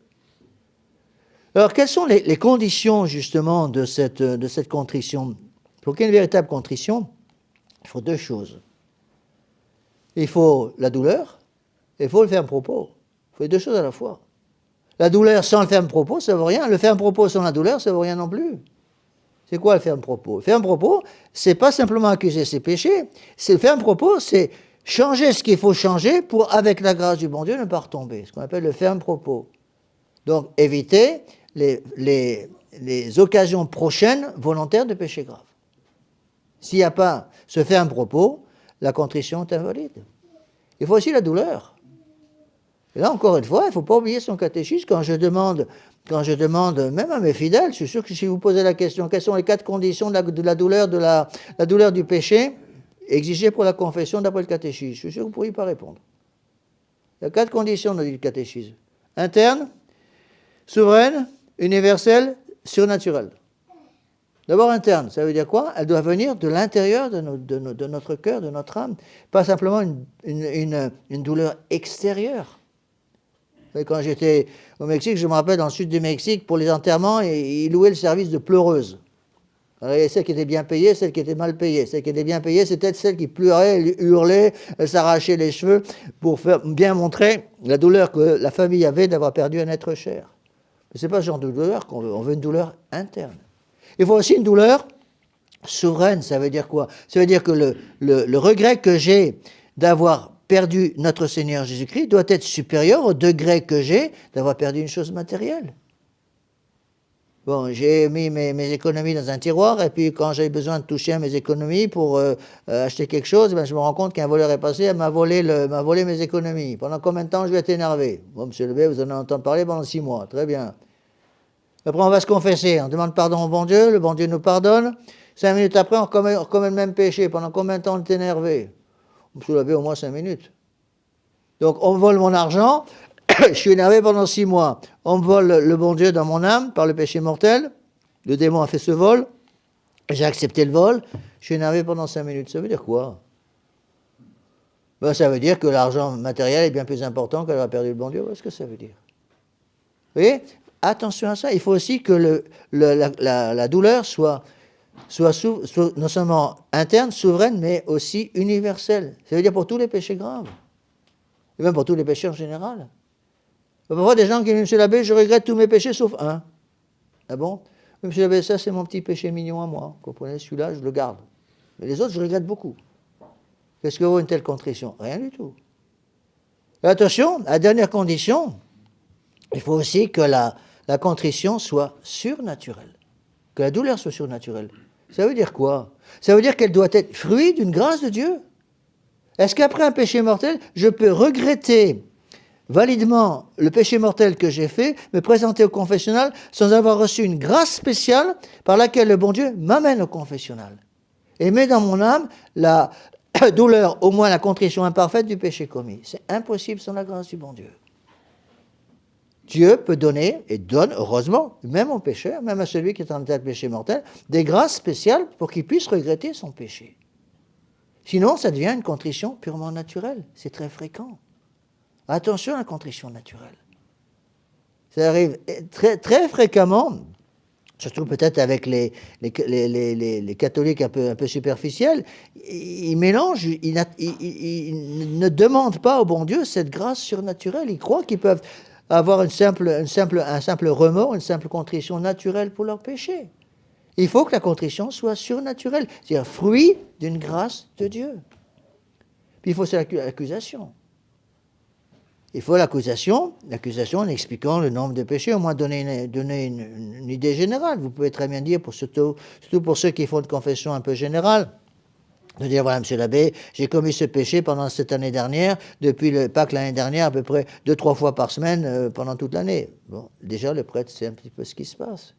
Speaker 3: Alors, quelles sont les conditions, justement, de cette contrition? Pour qu'il y ait une véritable contrition, il faut deux choses. Il faut la douleur et il faut le ferme propos. Il faut les deux choses à la fois. La douleur sans le ferme propos, ça ne vaut rien. Le ferme propos sans la douleur, ça ne vaut rien non plus. C'est quoi le ferme propos? Le ferme propos, c'est pas simplement accuser ses péchés. C'est le ferme propos, c'est changer ce qu'il faut changer pour, avec la grâce du bon Dieu, ne pas retomber. Ce qu'on appelle le ferme propos. Donc, éviter les occasions prochaines volontaires de péché grave. S'il n'y a pas ce ferme propos, la contrition est invalide. Il faut aussi la douleur. Et là, encore une fois, il ne faut pas oublier son catéchisme. Quand je demande, même à mes fidèles, je suis sûr que si vous posez la question, quelles sont les 4 conditions de la douleur, la douleur du péché exigées pour la confession d'après le catéchisme, je suis sûr que vous ne pourriez pas répondre. Il y a 4 conditions dans le catéchisme. Interne, souveraine, universelle, surnaturelle. D'abord interne, ça veut dire quoi? Elle doit venir de l'intérieur de notre cœur, de notre âme, pas simplement une douleur extérieure. Quand j'étais au Mexique, je me rappelle, dans le sud du Mexique, pour les enterrements, ils louaient le service de pleureuse. Alors, il y a celles qui étaient bien payées, celles qui étaient mal payées. Celles qui étaient bien payées, c'était celles qui pleuraient, hurlaient, s'arrachaient les cheveux pour bien montrer la douleur que la famille avait d'avoir perdu un être cher. Mais ce n'est pas ce genre de douleur qu'on veut. On veut une douleur interne. Il faut aussi une douleur souveraine. Ça veut dire quoi? Ça veut dire que le regret que j'ai d'avoir perdu notre Seigneur Jésus-Christ doit être supérieur au degré que j'ai d'avoir perdu une chose matérielle. Bon, j'ai mis mes économies dans un tiroir, et puis quand j'ai besoin de toucher à mes économies pour acheter quelque chose, ben, je me rends compte qu'un voleur est passé, elle m'a volé mes économies. Pendant combien de temps je vais être énervé? Bon, monsieur Lebé, vous en avez entendu parler pendant 6 mois, très bien. Après, on va se confesser, on demande pardon au bon Dieu, le bon Dieu nous pardonne. 5 minutes après, on commet le même péché. Pendant combien de temps on est énervé? Monsieur Lebé, au moins 5 minutes. Donc, on me vole mon argent, je suis énervé pendant 6 mois. On me vole le bon Dieu dans mon âme par le péché mortel. Le démon a fait ce vol. J'ai accepté le vol. Je suis énervé pendant 5 minutes. Ça veut dire quoi? Ben, ça veut dire que l'argent matériel est bien plus important qu'elle a perdu le bon Dieu. Qu'est-ce que ça veut dire? Vous voyez? Attention à ça. Il faut aussi que la douleur soit non seulement interne, souveraine, mais aussi universelle. Ça veut dire pour tous les péchés graves. Et même pour tous les péchés en général. Parfois, des gens qui disent, monsieur l'abbé, je regrette tous mes péchés sauf un. Ah bon? Monsieur l'abbé, ça c'est mon petit péché mignon à moi. Vous comprenez? Celui-là, je le garde. Mais les autres, je regrette beaucoup. Qu'est-ce que vaut une telle contrition? Rien du tout. Et attention, à la dernière condition, il faut aussi que la contrition soit surnaturelle. Que la douleur soit surnaturelle. Ça veut dire quoi? Ça veut dire qu'elle doit être fruit d'une grâce de Dieu. Est-ce qu'après un péché mortel, je peux regretter validement le péché mortel que j'ai fait, me présenter au confessionnal sans avoir reçu une grâce spéciale par laquelle le bon Dieu m'amène au confessionnal et met dans mon âme la douleur, au moins la contrition imparfaite du péché commis? C'est impossible sans la grâce du bon Dieu. Dieu peut donner, et donne, heureusement, même au pécheur, même à celui qui est en état de péché mortel, des grâces spéciales pour qu'il puisse regretter son péché. Sinon, ça devient une contrition purement naturelle. C'est très fréquent. Attention à la contrition naturelle. Ça arrive très, très fréquemment, surtout peut-être avec les catholiques un peu superficiels, ils mélangent, ils ne demandent pas au bon Dieu cette grâce surnaturelle. Ils croient qu'ils peuvent avoir un simple remords, une simple contrition naturelle pour leur péché. Il faut que la contrition soit surnaturelle, c'est-à-dire fruit d'une grâce de Dieu. Puis il faut l'accusation. Il faut l'accusation en expliquant le nombre de péchés, au moins donner une idée générale. Vous pouvez très bien dire, surtout pour ceux qui font une confession un peu générale, de dire, voilà, monsieur l'abbé, j'ai commis ce péché pendant cette année dernière, depuis le Pâques l'année dernière, à peu près 2-3 fois par semaine pendant toute l'année. Bon, déjà, le prêtre sait un petit peu ce qui se passe.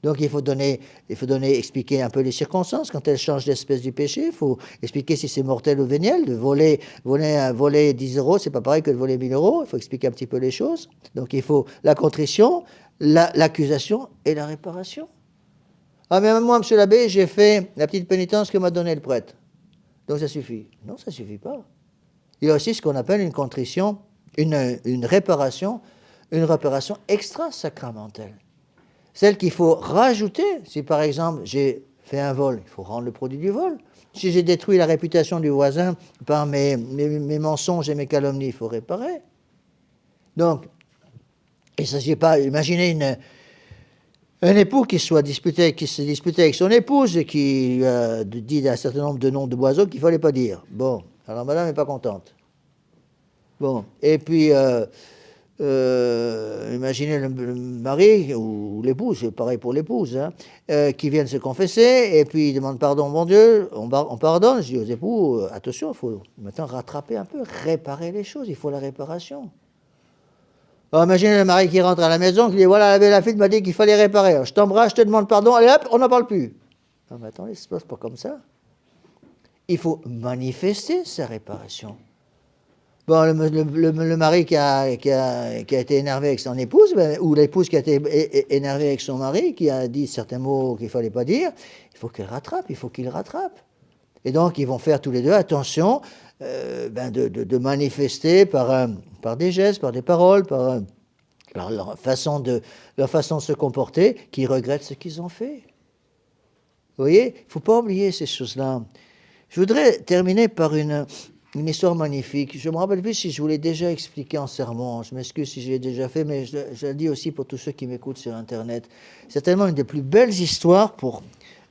Speaker 3: Donc il faut expliquer un peu les circonstances quand elle change d'espèce du péché. Il faut expliquer si c'est mortel ou véniel. De voler 10 euros, c'est pas pareil que de voler 1000 euros. Il faut expliquer un petit peu les choses. Donc il faut la contrition, l'accusation et la réparation. Ah mais moi, monsieur l'abbé, j'ai fait la petite pénitence que m'a donnée le prêtre. Donc ça suffit. Non, ça suffit pas. Il y a aussi ce qu'on appelle une contrition, une réparation extra-sacramentelle. Celle qu'il faut rajouter. Si par exemple j'ai fait un vol, il faut rendre le produit du vol. Si j'ai détruit la réputation du voisin par mes mensonges et mes calomnies, il faut réparer. Donc, il ne s'agit pas, imaginez un époux qui se disputait avec son épouse et qui dit un certain nombre de noms de oiseaux qu'il ne fallait pas dire. Bon, alors madame n'est pas contente. Bon, et puis, imaginez le mari ou l'épouse, c'est pareil pour l'épouse, hein, qui viennent se confesser et puis ils demandent pardon, bon Dieu, on pardonne. Je dis aux époux, attention, il faut maintenant rattraper un peu, réparer les choses, il faut la réparation. Alors, imaginez le mari qui rentre à la maison, qui dit voilà, la fille m'a dit qu'il fallait réparer. Alors, je t'embrasse, je te demande pardon, allez hop, on n'en parle plus. Non, mais attendez, ça se passe pas comme ça. Il faut manifester sa réparation. Bon, le mari qui a été énervé avec son épouse, ou l'épouse qui a été énervée avec son mari, qui a dit certains mots qu'il ne fallait pas dire, il faut qu'il rattrape. Et donc, ils vont faire tous les deux attention de manifester par des gestes, par des paroles, par leur façon de se comporter, qu'ils regrettent ce qu'ils ont fait. Vous voyez, il ne faut pas oublier ces choses-là. Je voudrais terminer par une histoire magnifique. Je ne me rappelle plus si je vous l'ai déjà expliqué en sermon. Je m'excuse si je l'ai déjà fait, mais je le dis aussi pour tous ceux qui m'écoutent sur Internet. C'est tellement une des plus belles histoires pour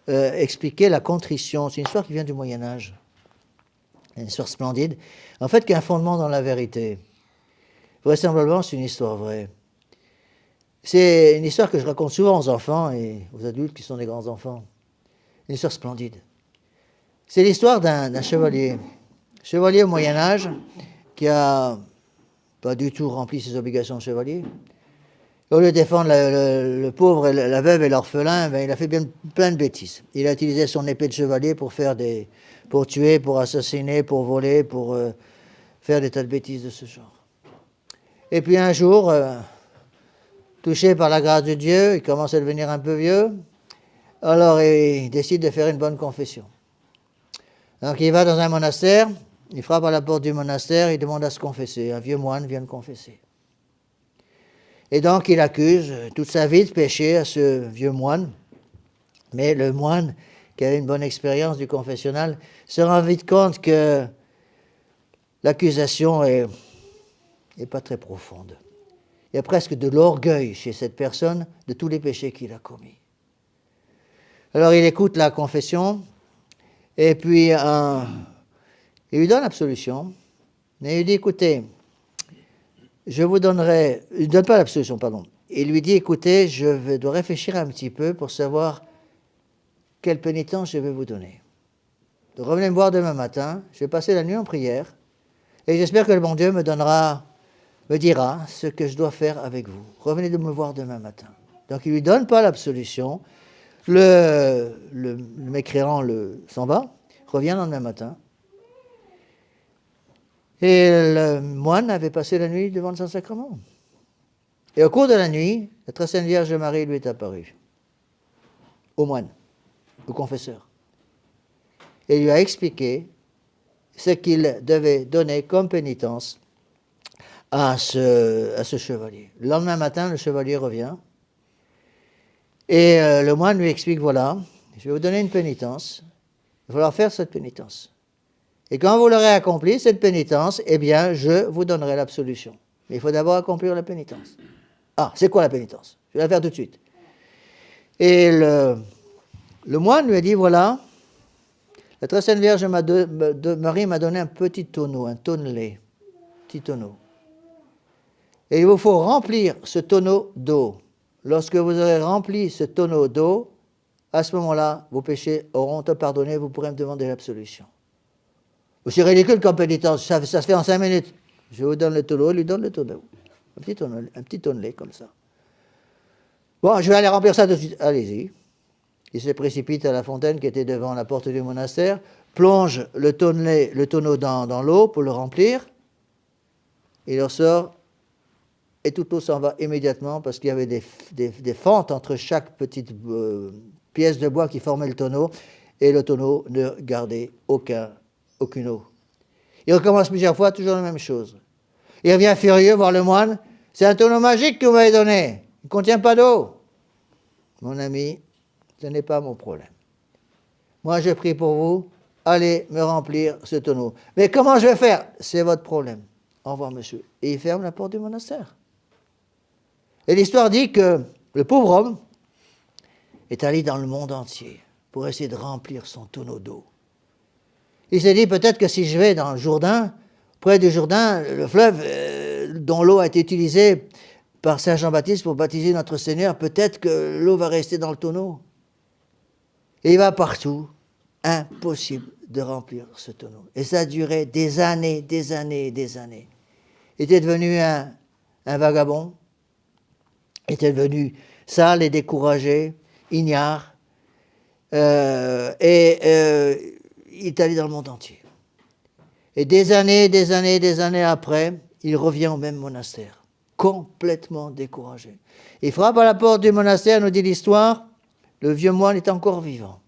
Speaker 3: expliquer la contrition. C'est une histoire qui vient du Moyen-Âge. Une histoire splendide. En fait, qui a un fondement dans la vérité. Vraisemblablement, c'est une histoire vraie. C'est une histoire que je raconte souvent aux enfants et aux adultes qui sont des grands enfants. Une histoire splendide. C'est l'histoire d'un chevalier. Chevalier au Moyen-Âge qui a pas du tout rempli ses obligations de chevalier. Au lieu de défendre le pauvre, la veuve et l'orphelin, il a fait plein de bêtises. Il a utilisé son épée de chevalier pour tuer, pour assassiner, pour voler, pour faire des tas de bêtises de ce genre. Et puis un jour, touché par la grâce de Dieu, il commence à devenir un peu vieux, alors il décide de faire une bonne confession. Donc il va dans un monastère, il frappe à la porte du monastère, il demande à se confesser. Un vieux moine vient le confesser. Et donc il accuse toute sa vie de péché à ce vieux moine. Mais le moine, qui avait une bonne expérience du confessionnal, se rend vite compte que l'accusation est pas très profonde. Il y a presque de l'orgueil chez cette personne de tous les péchés qu'il a commis. Alors il écoute la confession, et puis il lui donne l'absolution, mais il dit, écoutez, je vous donnerai... Il ne donne pas l'absolution, pardon. Il lui dit, écoutez, je dois réfléchir un petit peu pour savoir quelle pénitence je vais vous donner. Donc, revenez me voir demain matin, je vais passer la nuit en prière, et j'espère que le bon Dieu me dira ce que je dois faire avec vous. Revenez de me voir demain matin. Donc il ne lui donne pas l'absolution, le mécréant s'en va, revient le lendemain matin, et le moine avait passé la nuit devant le Saint-Sacrement. Et au cours de la nuit, la très sainte Vierge Marie lui est apparue, au moine, au confesseur, et lui a expliqué ce qu'il devait donner comme pénitence à ce chevalier. Le lendemain matin, le chevalier revient, et le moine lui explique, voilà, je vais vous donner une pénitence, il va falloir faire cette pénitence. Et quand vous l'aurez accompli, cette pénitence, eh bien, je vous donnerai l'absolution. Mais il faut d'abord accomplir la pénitence. Ah, c'est quoi la pénitence? Je vais la faire tout de suite. Et le moine lui a dit, voilà, la très sainte Vierge Marie m'a donné un petit tonneau, un tonnelet, petit tonneau. Et il vous faut remplir ce tonneau d'eau. Lorsque vous aurez rempli ce tonneau d'eau, à ce moment-là, vos péchés auront été pardonnés, vous pourrez me demander l'absolution. C'est ridicule comme pénitence, ça se fait en 5 minutes. Je vous donne le tonneau, il lui donne le tonneau. Un petit tonnelet comme ça. Bon, je vais aller remplir ça tout de suite. Allez-y. Il se précipite à la fontaine qui était devant la porte du monastère, plonge le tonneau dans l'eau pour le remplir. Il ressort et toute l'eau s'en va immédiatement parce qu'il y avait des fentes entre chaque petite pièce de bois qui formait le tonneau et le tonneau ne gardait aucune eau. Il recommence plusieurs fois, toujours la même chose. Il revient furieux voir le moine. C'est un tonneau magique que vous m'avez donné. Il ne contient pas d'eau. Mon ami, ce n'est pas mon problème. Moi, je prie pour vous. Allez me remplir ce tonneau. Mais comment je vais faire? C'est votre problème. Au revoir, monsieur. Et il ferme la porte du monastère. Et l'histoire dit que le pauvre homme est allé dans le monde entier pour essayer de remplir son tonneau d'eau. Il s'est dit peut-être que si je vais dans le Jourdain, près du Jourdain, le fleuve dont l'eau a été utilisée par Saint Jean-Baptiste pour baptiser notre Seigneur, peut-être que l'eau va rester dans le tonneau. Et il va partout. Impossible de remplir ce tonneau. Et ça a duré des années, des années et des années. Il était devenu un vagabond. Il était devenu sale et découragé, ignare. Il est allé dans le monde entier. Et des années après, il revient au même monastère, complètement découragé. Il frappe à la porte du monastère, nous dit l'histoire, le vieux moine est encore vivant.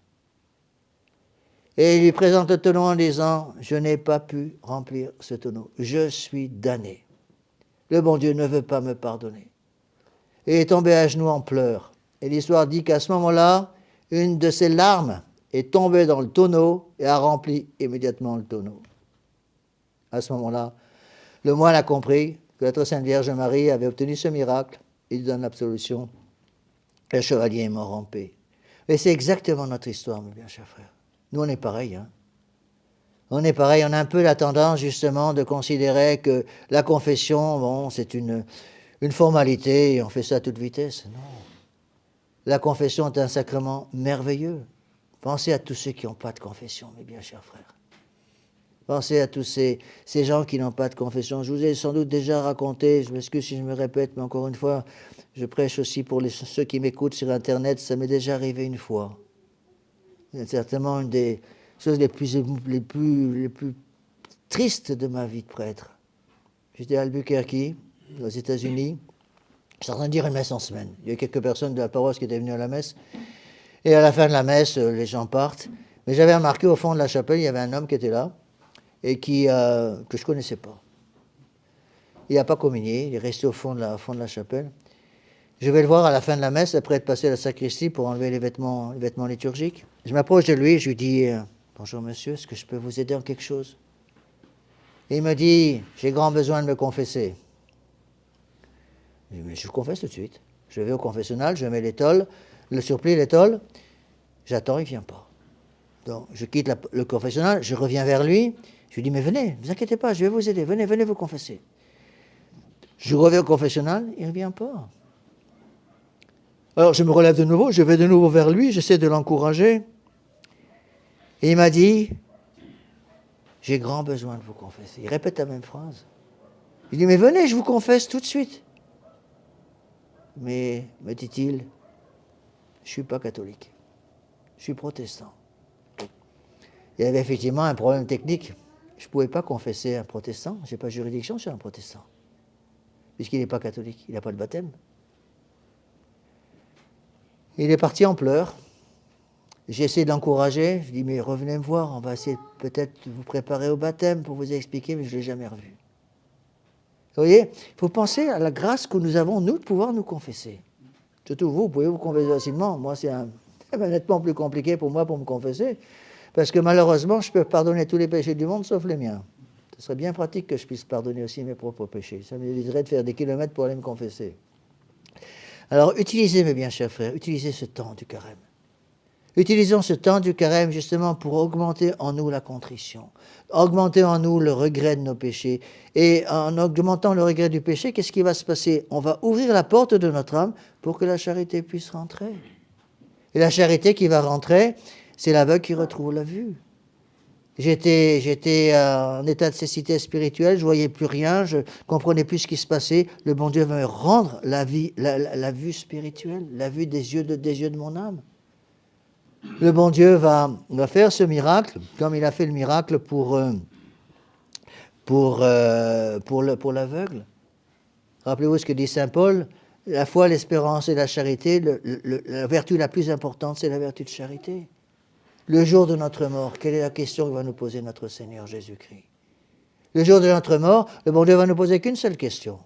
Speaker 3: Et il lui présente le tonneau en disant « Je n'ai pas pu remplir ce tonneau, je suis damné. Le bon Dieu ne veut pas me pardonner. » Et il est tombé à genoux en pleurs. Et l'histoire dit qu'à ce moment-là, une de ses larmes est tombée dans le tonneau et a rempli immédiatement le tonneau. À ce moment-là, le moine a compris que notre Sainte Vierge Marie avait obtenu ce miracle. Il donne l'absolution. Le chevalier est mort en paix. Et c'est exactement notre histoire, mes bien chers frères. Nous, on est pareil. Hein? On est pareil. On a un peu la tendance, justement, de considérer que la confession, bon, c'est une formalité et on fait ça à toute vitesse. Non. La confession est un sacrement merveilleux. Pensez à tous ceux qui n'ont pas de confession, mes bien chers frères. Pensez à tous ces gens qui n'ont pas de confession. Je vous ai sans doute déjà raconté, je m'excuse si je me répète, mais encore une fois, je prêche aussi pour ceux qui m'écoutent sur Internet, ça m'est déjà arrivé une fois. C'est certainement une des choses les plus tristes de ma vie de prêtre. J'étais à Albuquerque, aux États-Unis. J'étais en train de dire une messe en semaine. Il y a quelques personnes de la paroisse qui étaient venues à la messe. Et à la fin de la messe, les gens partent. Mais j'avais remarqué au fond de la chapelle, il y avait un homme qui était là et que je ne connaissais pas. Il n'a pas communié, il est resté au fond de la chapelle. Je vais le voir à la fin de la messe, après être passé à la sacristie pour enlever les vêtements liturgiques. Je m'approche de lui, je lui dis « Bonjour monsieur, est-ce que je peux vous aider en quelque chose ?» Et il me dit « J'ai grand besoin de me confesser. » Je dis « Mais je vous confesse tout de suite. » Je vais au confessionnal, je mets l'étole, le surplis, l'étole. J'attends, il ne vient pas. Donc je quitte le confessionnal, je reviens vers lui. Je lui dis « Mais venez, ne vous inquiétez pas, je vais vous aider. Venez vous confesser. » Je reviens au confessionnal, il ne revient pas. Alors je me relève de nouveau, je vais de nouveau vers lui, j'essaie de l'encourager. Et il m'a dit « J'ai grand besoin de vous confesser. » Il répète la même phrase. Il dit « Mais venez, je vous confesse tout de suite. » Mais, me dit-il, je ne suis pas catholique. Je suis protestant. Il y avait effectivement un problème technique. Je ne pouvais pas confesser un protestant. Je n'ai pas juridiction sur un protestant. Puisqu'il n'est pas catholique, il n'a pas de baptême. Il est parti en pleurs. J'ai essayé de l'encourager. Je dis, mais revenez me voir, on va essayer peut-être de vous préparer au baptême pour vous expliquer, mais je ne l'ai jamais revu. Vous voyez, il faut penser à la grâce que nous avons, nous, de pouvoir nous confesser. Surtout vous pouvez vous confesser facilement. Moi, c'est nettement plus compliqué pour moi pour me confesser, parce que malheureusement, je peux pardonner tous les péchés du monde, sauf les miens. Ce serait bien pratique que je puisse pardonner aussi mes propres péchés. Ça m'éviterait de faire des kilomètres pour aller me confesser. Alors, utilisez, mes bien chers frères, utilisez ce temps du carême. Utilisons ce temps du carême justement pour augmenter en nous la contrition, augmenter en nous le regret de nos péchés. Et en augmentant le regret du péché, qu'est-ce qui va se passer? On va ouvrir la porte de notre âme pour que la charité puisse rentrer. Et la charité qui va rentrer, c'est l'aveugle qui retrouve la vue. J'étais en état de cécité spirituelle, je voyais plus rien, je comprenais plus ce qui se passait. Le bon Dieu va me rendre la vue spirituelle, la vue des yeux de mon âme. Le bon Dieu va faire ce miracle, comme il a fait le miracle pour l'aveugle. Rappelez-vous ce que dit saint Paul, la foi, l'espérance et la charité, la vertu la plus importante, c'est la vertu de charité. Le jour de notre mort, quelle est la question que va nous poser notre Seigneur Jésus-Christ? Le jour de notre mort, le bon Dieu va nous poser qu'une seule question.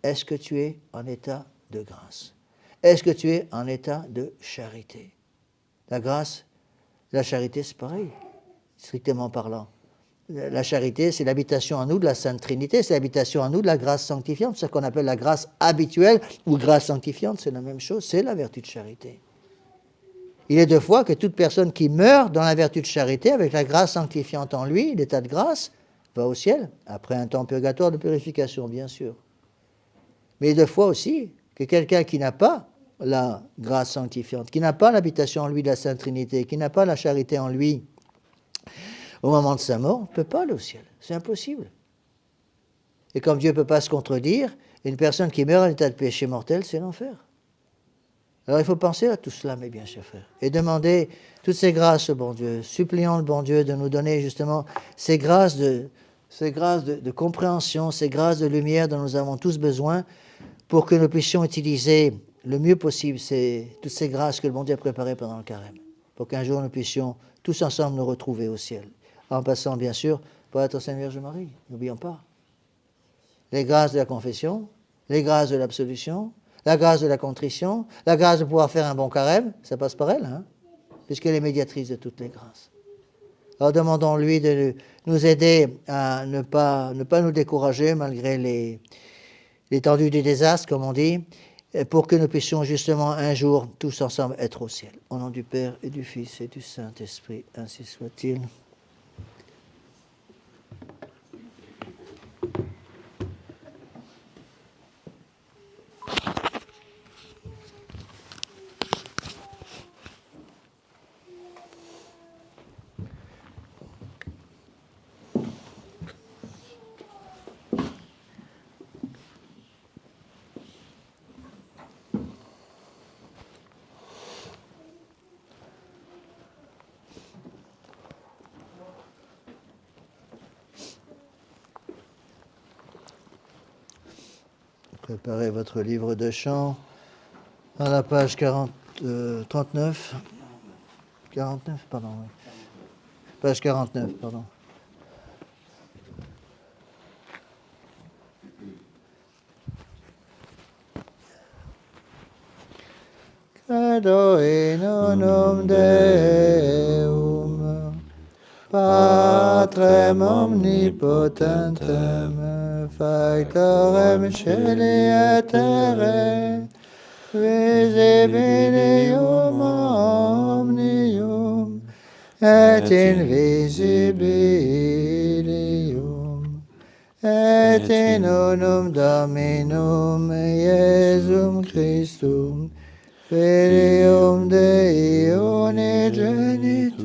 Speaker 3: Est-ce que tu es en état de grâce? Est-ce que tu es en état de charité? La grâce, la charité, c'est pareil, strictement parlant. La charité, c'est l'habitation en nous de la Sainte Trinité, c'est l'habitation en nous de la grâce sanctifiante, c'est ce qu'on appelle la grâce habituelle ou grâce sanctifiante, c'est la même chose, c'est la vertu de charité. Il est de foi que toute personne qui meurt dans la vertu de charité, avec la grâce sanctifiante en lui, l'état de grâce, va au ciel, après un temps purgatoire de purification, bien sûr. Mais il est de foi aussi que quelqu'un qui n'a pas la grâce sanctifiante, qui n'a pas l'habitation en lui de la Sainte Trinité, qui n'a pas la charité en lui, au moment de sa mort, ne peut pas aller au ciel. C'est impossible. Et comme Dieu ne peut pas se contredire, une personne qui meurt en état de péché mortel, c'est l'enfer. Alors il faut penser à tout cela, mes bien chers frères, et demander toutes ces grâces au bon Dieu, suppliant le bon Dieu de nous donner justement ces grâces de compréhension, ces grâces de lumière dont nous avons tous besoin pour que nous puissions utiliser le mieux possible toutes ces grâces que le bon Dieu a préparées pendant le carême, pour qu'un jour nous puissions tous ensemble nous retrouver au ciel, en passant bien sûr par être Sainte Vierge Marie, n'oublions pas. Les grâces de la confession, les grâces de l'absolution, la grâce de la contrition, la grâce de pouvoir faire un bon carême, ça passe par elle, hein, puisqu'elle est médiatrice de toutes les grâces. Alors demandons-lui de nous aider à ne pas nous décourager malgré l'étendue du désastre, comme on dit, pour que nous puissions justement un jour tous ensemble être au ciel. Au nom du Père et du Fils et du Saint-Esprit, ainsi soit-il. Préparez votre livre de chant à la page 39. 49, pardon. Oui. Page 49, pardon. Credo in unum Deum, Patrem omnipotentem, Factorem Caeli et terrae, visibilium omnium, et invisibilium, et in unum Dominum Iesum Christum, Filium Dei unigenitum,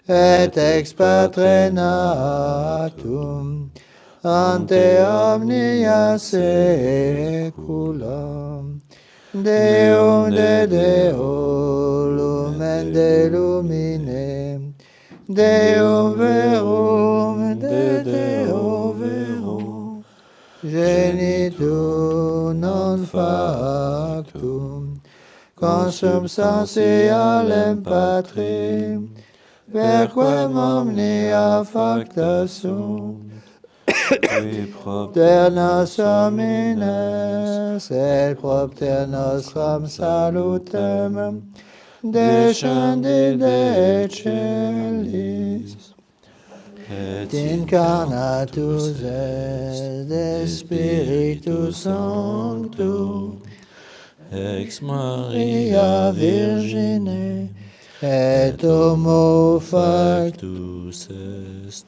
Speaker 3: et ex Patre natum, ante omnia saecula, Deum de Deo, lumen de lumine, Deum verum de Deo verum, genitum non factum, consubstantialem Patrim, perquem omnia facta sunt, propter nos homines, et propter nostram salutem, descendi de celis, et incarnatus est de Spiritus Sanctus, ex Maria Virgine, et homo factus est,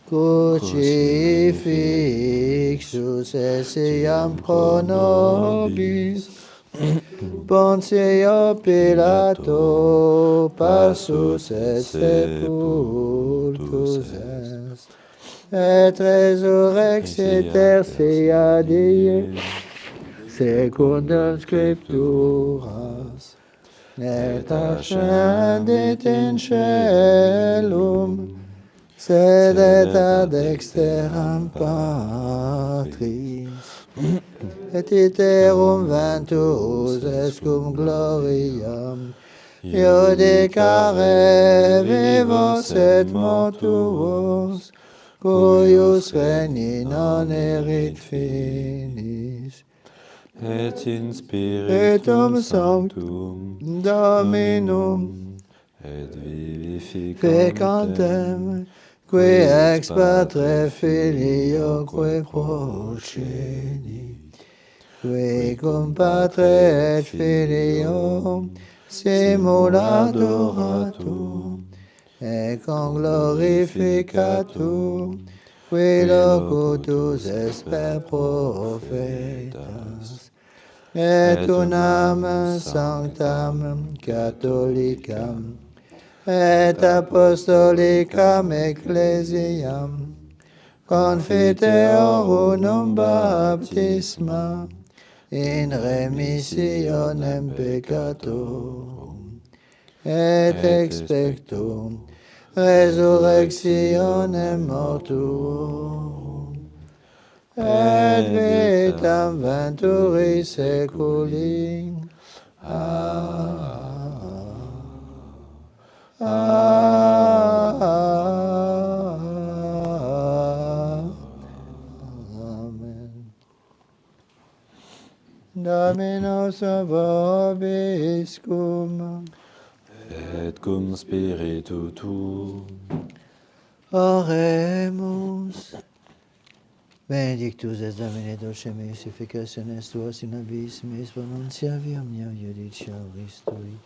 Speaker 3: crucifixus essiam pro nobis, Pontio Pilato, passus et sepultus est, et resurrexit tertia die, secundum scripturas, et ascendit in caelum, sedet ad exteram Patris, et iterum ventus est cum gloriam, iudicare vivos et mortuos, cuius regni non erit finis,
Speaker 2: et in
Speaker 3: Spiritum
Speaker 2: Spiritum Sanctum,
Speaker 3: Dominum,
Speaker 2: et vivificantem,
Speaker 3: fecantem, qui ex Patre Filioque procedi, qui cum Patre et Filio simuladoratum, et con glorificatum, qui locutus est per prophetas, et unam sanctam catholicam, et apostolicam ecclesiam, confiteor unum baptisma, in remissionem peccatorum, et expectum resurrectionem mortuorum, et vitam venturi seculi. Amen. Dominus vobiscum.
Speaker 2: et cum Spiritu tuum.
Speaker 3: Oremus. Benedictus es Domine Doce meis efficationes tuas in abis meis pronunciavium mia judiciaris tui.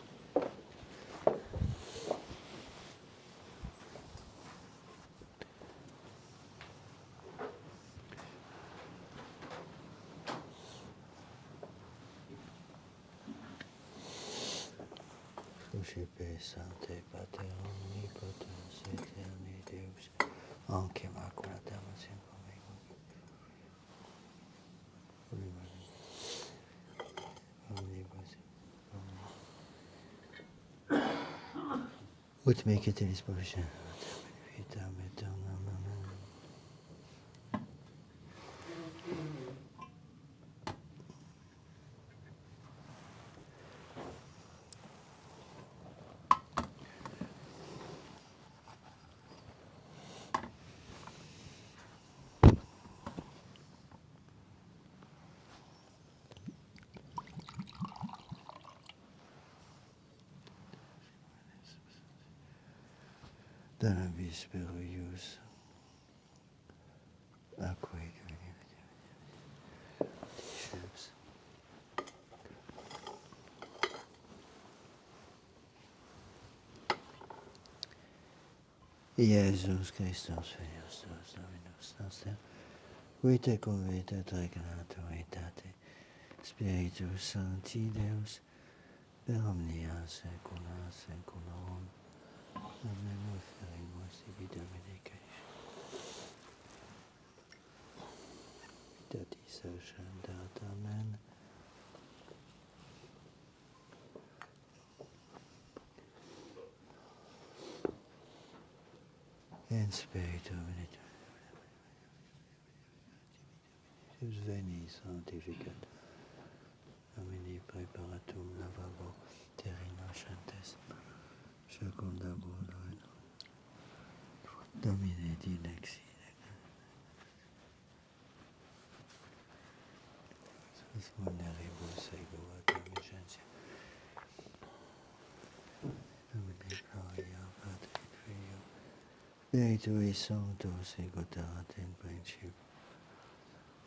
Speaker 3: Suscipe Sancte Pater omnipotens aeterni Deus, anque maculatam semper mecum. Ut me ceteris provision, vitam aeternam. Amen. Dans abis perius, aquae discens. Iesus Christus, Filius Deus, Dominus noster, qui te convite et regnat unitate, Spiritus Sancti Deus, per omnia saecula saeculorum. Amen. Oferimus ibi Domine Christ. Vitatis ascendat. Amen. In Spiritu Domini. Deus veni sanctificat. Domini preparatum lavabo terri nascentes. Secundabur Domine dilexi. Vulneribus ego ad diligentia. Domine gloria Patri Filio. Spiritui Sanctus sicut erat in principio.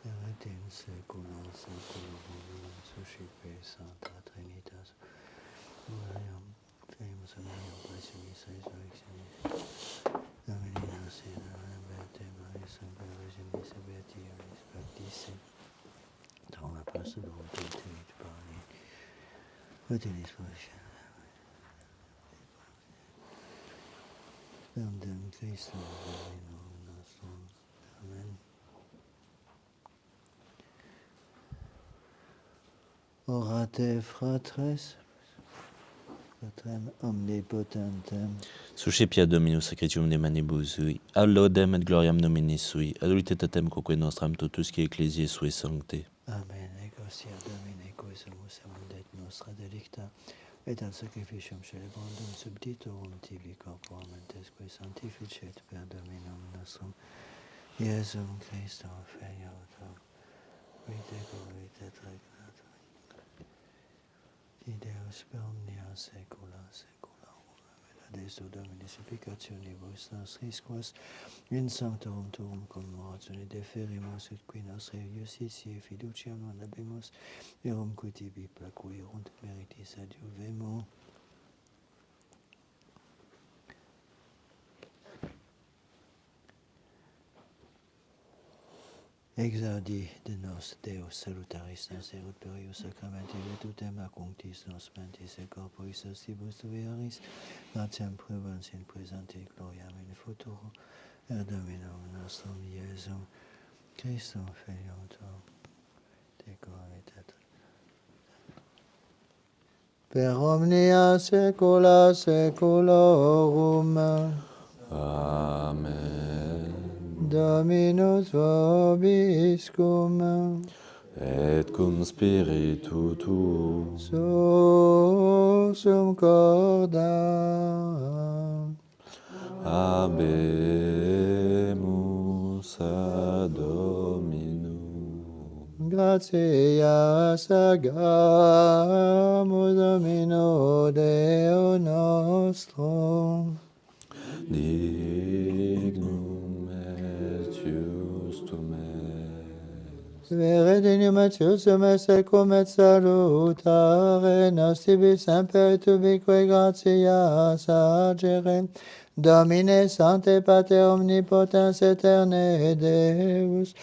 Speaker 3: Et in saecula saeculorum. Suscipe Sancta Trinitas. Gloriam Filius et Spiritus Sanctus resurrectionis. Domini nos in Beate Maria Sancta Virginis Beatioris Baptiste. Dans la place de l'autorité du parler, utilis Perdem Christum Dominum nostrum. Amen. Orate fratres, fratrem omnipotentem,
Speaker 2: Suscepia Dominus sacritium de manibus sui, ad laudem et gloriam nominis sui, ad ultitatem quoque nostram totus qui ecclesiae sue sancte.
Speaker 3: Amen. Ego sia Domine, quesumus emundet nostra delicta, et ad sacrificium celebrandum subditorum tibi corporum mentesque sanctificet per Dominum nostrum, Iesum Christum, Filio Tuum, qui decoruit et regnat, Deus per omnia saecula saeculorum. Amen. Adesto Domini supplicationibus nostris, quos in sanctorum tuum commemoratione deferimus, et qui nostre justitiae fiduciam non habemus, erum qui tibi placuerunt meritis adiuvemo. Exaudi de nos Deus salutaris nos erut perius sacramenti vetutem ac unctis nos mentis et corporis ostibus tuaris, gratiam pruvans in presente gloriam in futuro, per Dominum nostrum Iesum Christum Filium Tuum, decoravit et per omnia saecula saeculorum.
Speaker 2: Amen.
Speaker 3: Dominus vobiscum,
Speaker 2: Et cum spiritu tuum.
Speaker 3: sursum corda,
Speaker 2: Habemus ad Dominum.
Speaker 3: gratias agamus Domino Deo nostrum,
Speaker 2: Dignum et justum est.
Speaker 3: vere dignum et justum est secum et salutare nos tibi semper et ubique gratias agere. Domine Sancte Pater Omnipotens Aeterne Deus,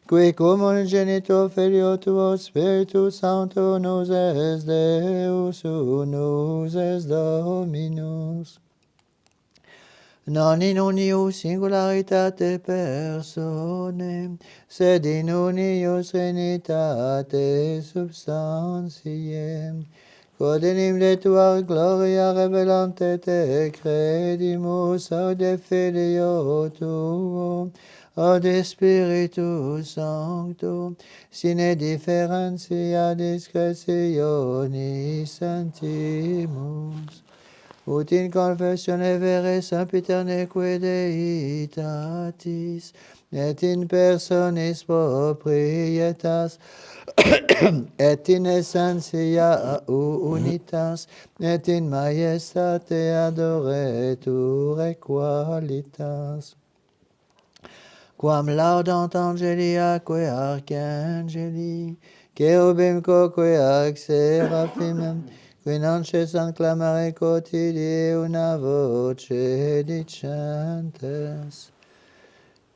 Speaker 3: qui cum unigenitur Filio Tuo Spiritus Sancto nos es Deus unus es Dominus, non in unius singularitate personae, sed in unius trinitate substantiae, quod in hymne tua gloria revelante te credimus, aude Filio Tuo, aude Spiritus Sancto, sine differentia discretionis sentimus, ut in confessione vere sempiterneque Deitatis, et in personis proprietas, et in essentia unitas, et in majestate adoretur qualitas. Quam laudant angeliaque archangeli, cherubim quoque ac seraphim, qui non cessant clamare quotidie una voce dicentes.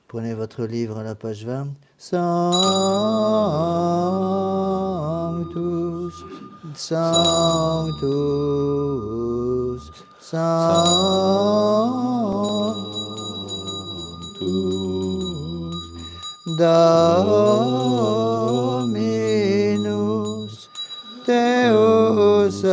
Speaker 3: Prenez votre livre à la page 20. Sanctus, Sanctus, Sanctus, Dominus Deus Sabaoth,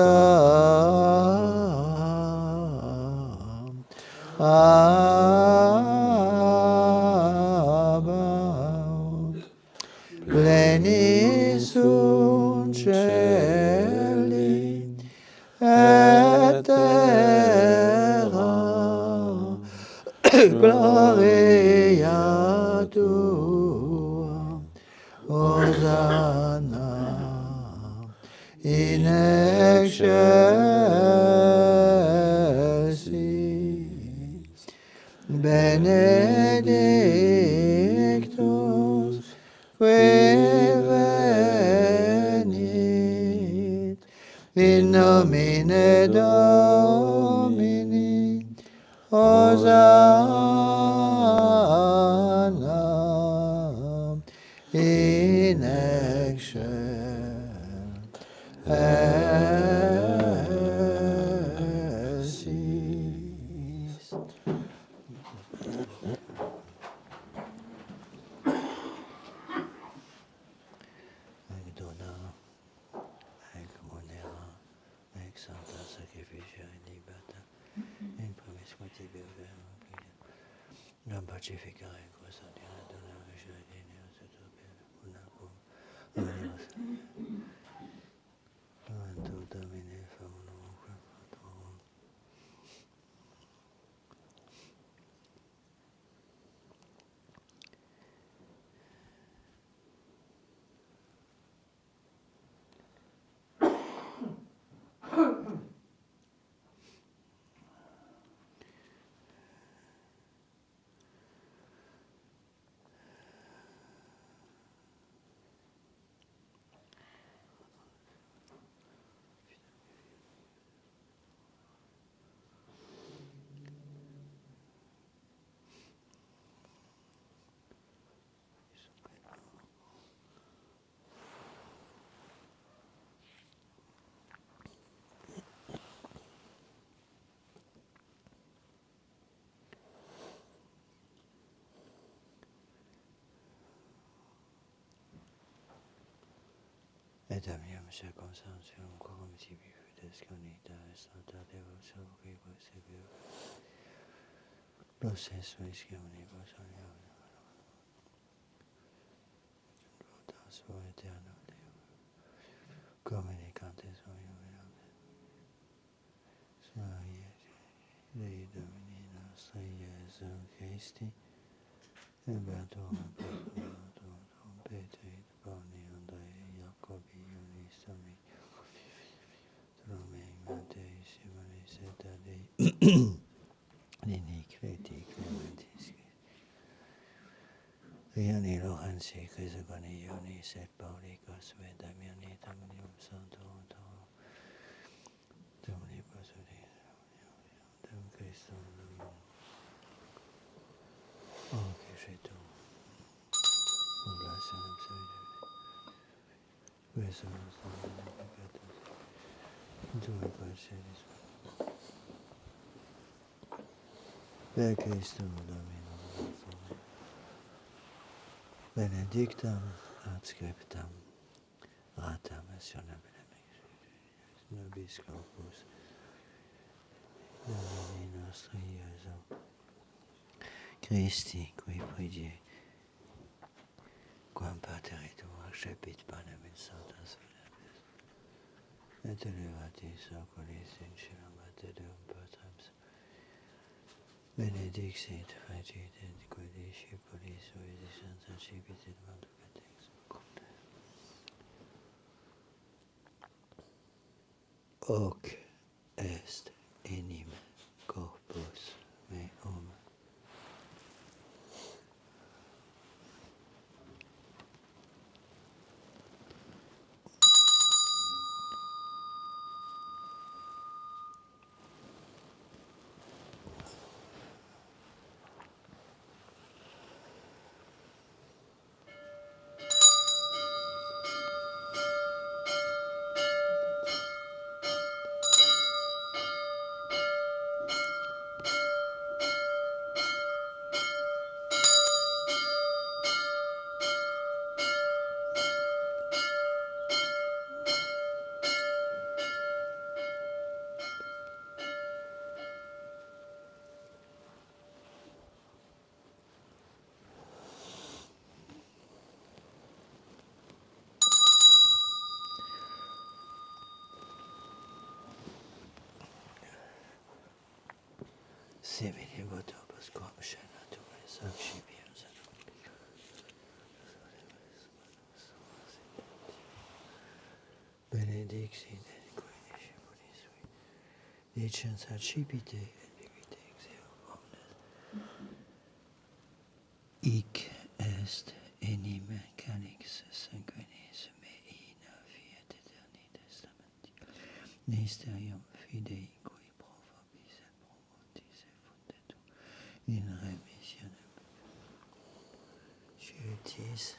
Speaker 3: plenis sunt celi et terra, gloria tua, Hosanna in excelsis, benedictus qui venit in nomine Domini, Hosanna in excelsis. Gran pacificare cosa di donare scegliere tutto per una come quanto domine fa uno quanto et amiam circumstantium quorum tibi fides conita est nota Deus salvique sevior processus omnibus omnium votas o eterno Deo communicantes omnium Maria Dei Domini nostri Iesu Christi Beatum Petri Boni Andrei Jacobi Ionis Domi Romei Matei Simonis et Tadei Nini Creti Clementis Ioni Lorenzi Crisogoni Ionis et Paulicos Vedamiani Dominium Sanctorum Dominibus Dom Christum Oh, che sei tu? Oh, blessed and saved. Questo non sta nel peccato. Tu hai parcelis. Per Christum Domino nostro. Benedictam ad scriptam. Rata missionabile nobis corpus. Domini nostri Iesu. Christi, qui pridie. Quam pater tu accepit panem in sanctas filebis, et elevatis oculis in cielo te Deum Patrem, benedixit fecit et qui discipulis sui senza cibit et manducatex. Hoc est enim corpus meum. Semini votobus quam scenature sanctibium benedixit et qui discipulis sui dicens accipite et vivite ex eo omnes. Hic est enim calix sanguinis mei fiat aeterni testamenti mysterium fidei qui pro vobis et pro multis et fundetur in remissionem spiritis.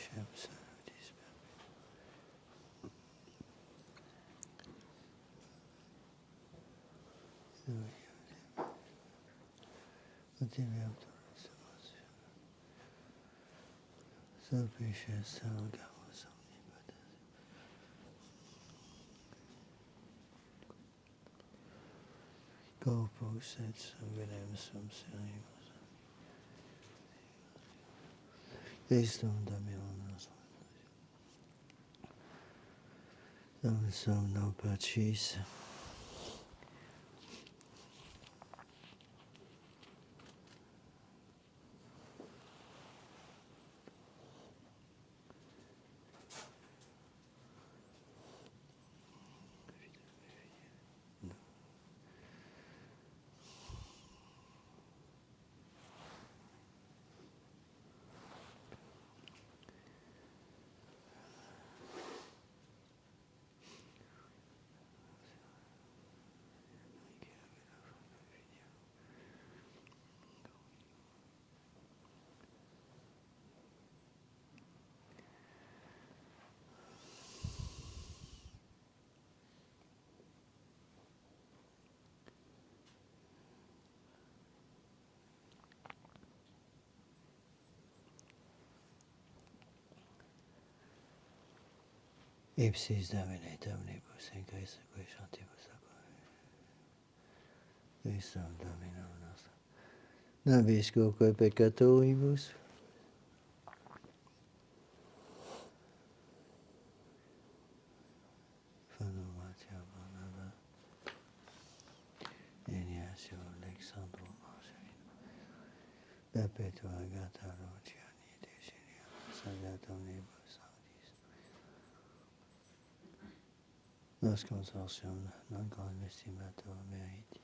Speaker 1: Shem Salutis Go possède son Willem som serios. Estom Damianos. Dom som no pacis. Ipsis Domine Dominibus in Christo qui chantibus aquae. Christum Dominum nostrum. Nobis quoque peccatoribus. Formatia Bonava. Ignatio Alexandro Marcelino. Perpetua Gata Luciani Desilia. Sagat Omnibus Sanctis. Nos consortium non convestimator meriti.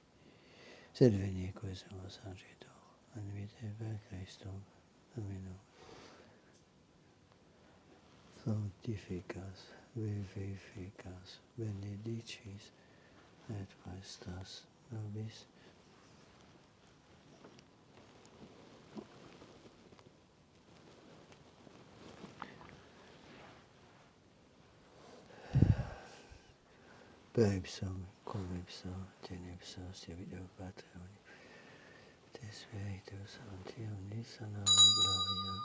Speaker 1: Sed veni quesum sagitor. Anvite per Christum Dominum. Sanctificas, vivificas, benedicis, et prestas nobis. Per ipsum, cum ipso, tenipso, stibido Patroni, te Spiritus Sancti, omnis honore gloria.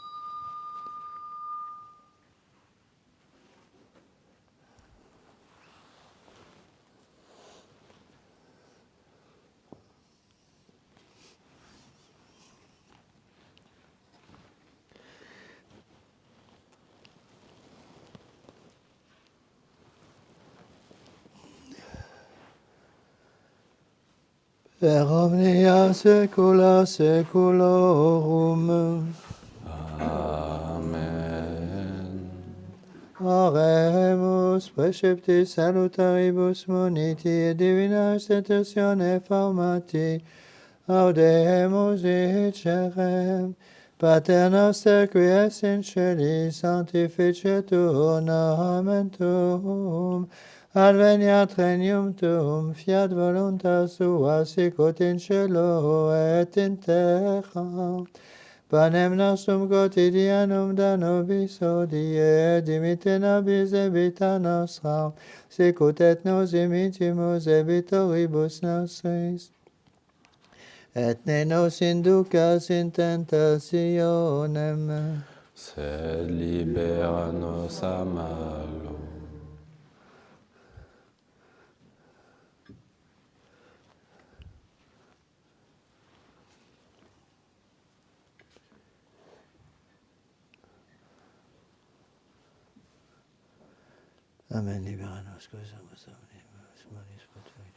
Speaker 1: Per omnia saecula saeculorum.
Speaker 2: Amen.
Speaker 1: Oremus preceptis salutaribus moniti et divina institutione formati. Audemus dicerem. Pater noster qui es in celis, sanctificetur nomen tuum. Adveniat regnum tuum, fiat voluntas tua, sicut in cielo et in terra. Panem nostrum quotidianum da nobis hodie, et dimitte nobis debita nostra, sicut et nos dimittimus debitoribus nostris. Et ne nos inducas in tentationem,
Speaker 2: Sed libera nos a malo.
Speaker 1: Amen, libera nos causamus omnibus malis potuit.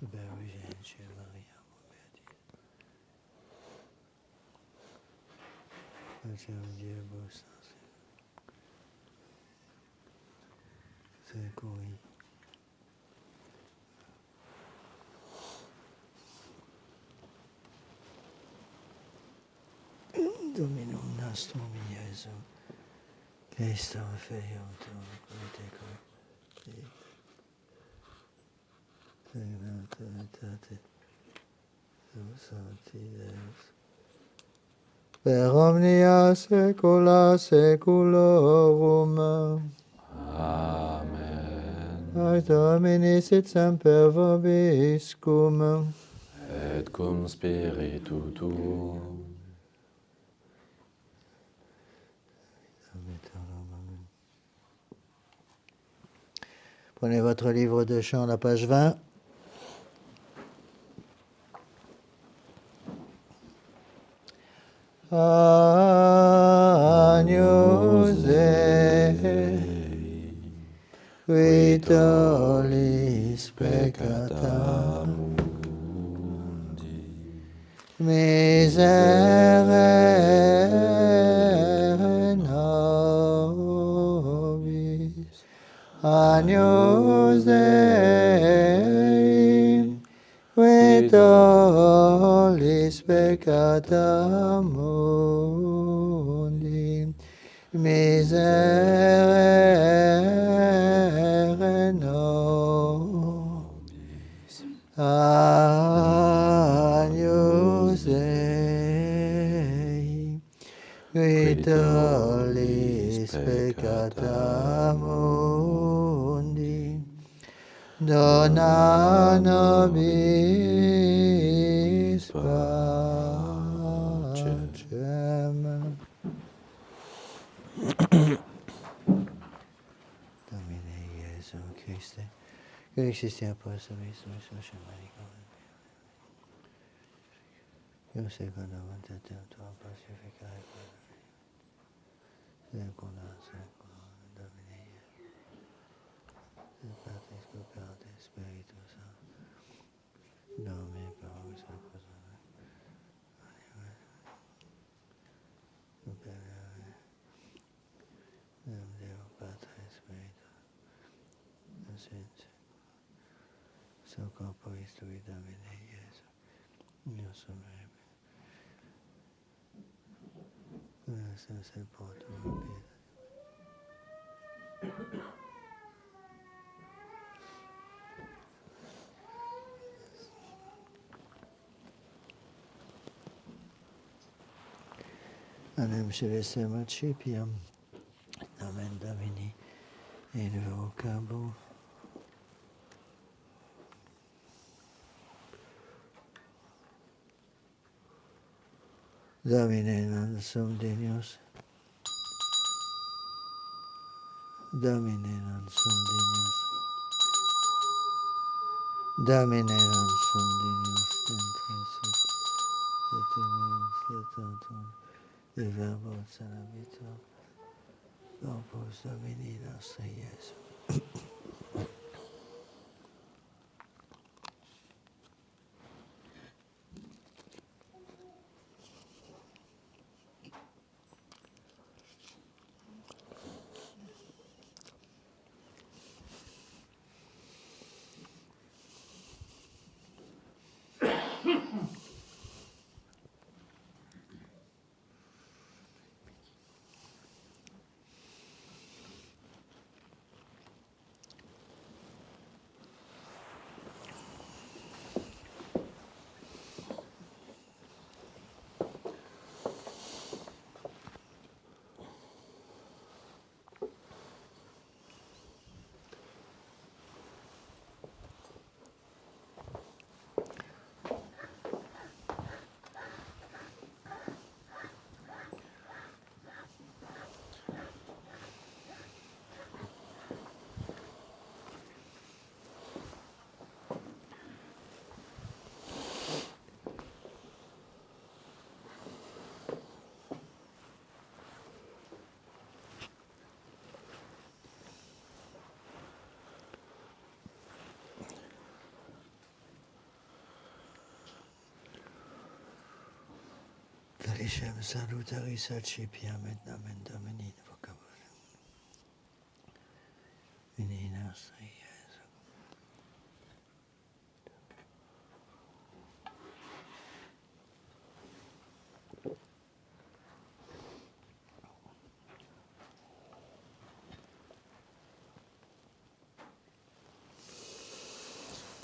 Speaker 1: Virgine Maria, beatis. Pacem Diebus nostrum. Secui. Dominum nostrum Iesum, Christum Filium Tuum, qui tecum, Aetate, Deus Sancti Deus, per omnia saecula saeculorum.
Speaker 2: Amen.
Speaker 1: Pax Domini sit semper vobiscum.
Speaker 2: Et cum spiritu tuum.
Speaker 3: Prenez votre livre de chant, la page 20. Agnus Dei, qui tollis peccata
Speaker 2: mundi.
Speaker 3: miserere nobis. Agnus Dei, qui tollis peccata mundi, miserere nobis. Agnus Dei, qui tollis peccata mundi, dona nobis pacem. Domine Iesu Christe, que existia por service Io secondo te tua pacificare secula secula Domine Iesu, Patris Spiritus Spiritus Domine Paus Deo Patris Spiritus so corporis tui Domine Iesu, io sono senza il porto Anem Celestem Arcipiam, Amen Domini, in vocabo. Domine non sum Deus, Domine non sum Deus, Domine non sum Deus, Dentris et meus letatum, de verbo salabito, corpus Domini nostri Iesu. Calicem salutaris accipiam et nomen Domini vocabole. Vini nostri Iesu.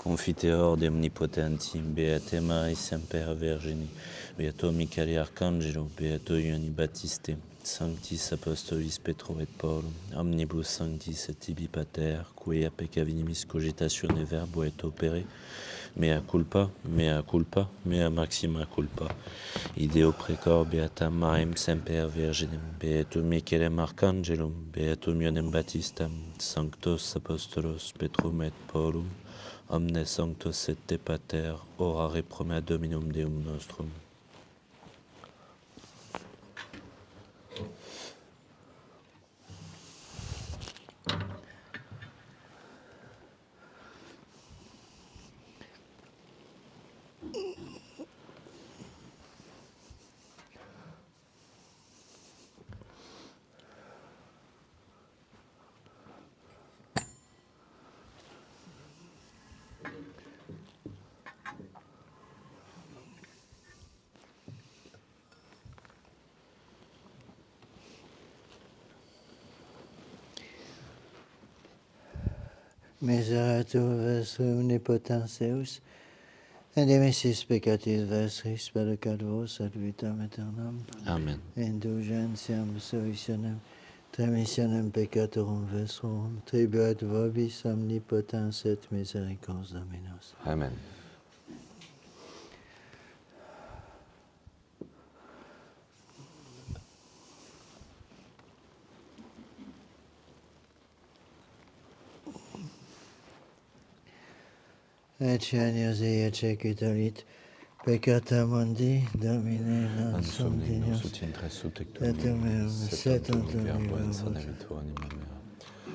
Speaker 2: Confiteor de omnipotenti, beate Maria semper Virgini, beato Michele Arcangelo, beato Ioanni Battiste, sanctis apostolis Petro et Paulum, omnibus sanctis et tibi pater, quia peccavinimis cogitatione verbo et opere, mea culpa, mea culpa, mea maxima culpa. Ideo precor beata Mariam semper Virginem, beatum Michaelem Arcangelum, beatum Ioannem Baptistam, sanctos apostolos Petrum et Paulum, omnes sanctos et te pater, orare pro mea Dominum Deum nostrum.
Speaker 3: Miserator vestri omnipotens Deus, et dimissis peccatis vestris pedicat vos ad vitam aeternam.
Speaker 2: Amen.
Speaker 3: Indulgentiam solutionem, remissionem peccatorum vestrorum, tribuat vobis omnipotens et misericords Dominus.
Speaker 2: Amen.
Speaker 3: Ecce agnos ecce cutolit, peccata mundi, Domine non sum
Speaker 2: Dignus
Speaker 3: dignos,
Speaker 2: ut intres ut
Speaker 3: et
Speaker 2: ectum
Speaker 3: meum
Speaker 2: set
Speaker 3: antum
Speaker 2: verbo et
Speaker 3: verbum.
Speaker 2: sanevitur anima mea.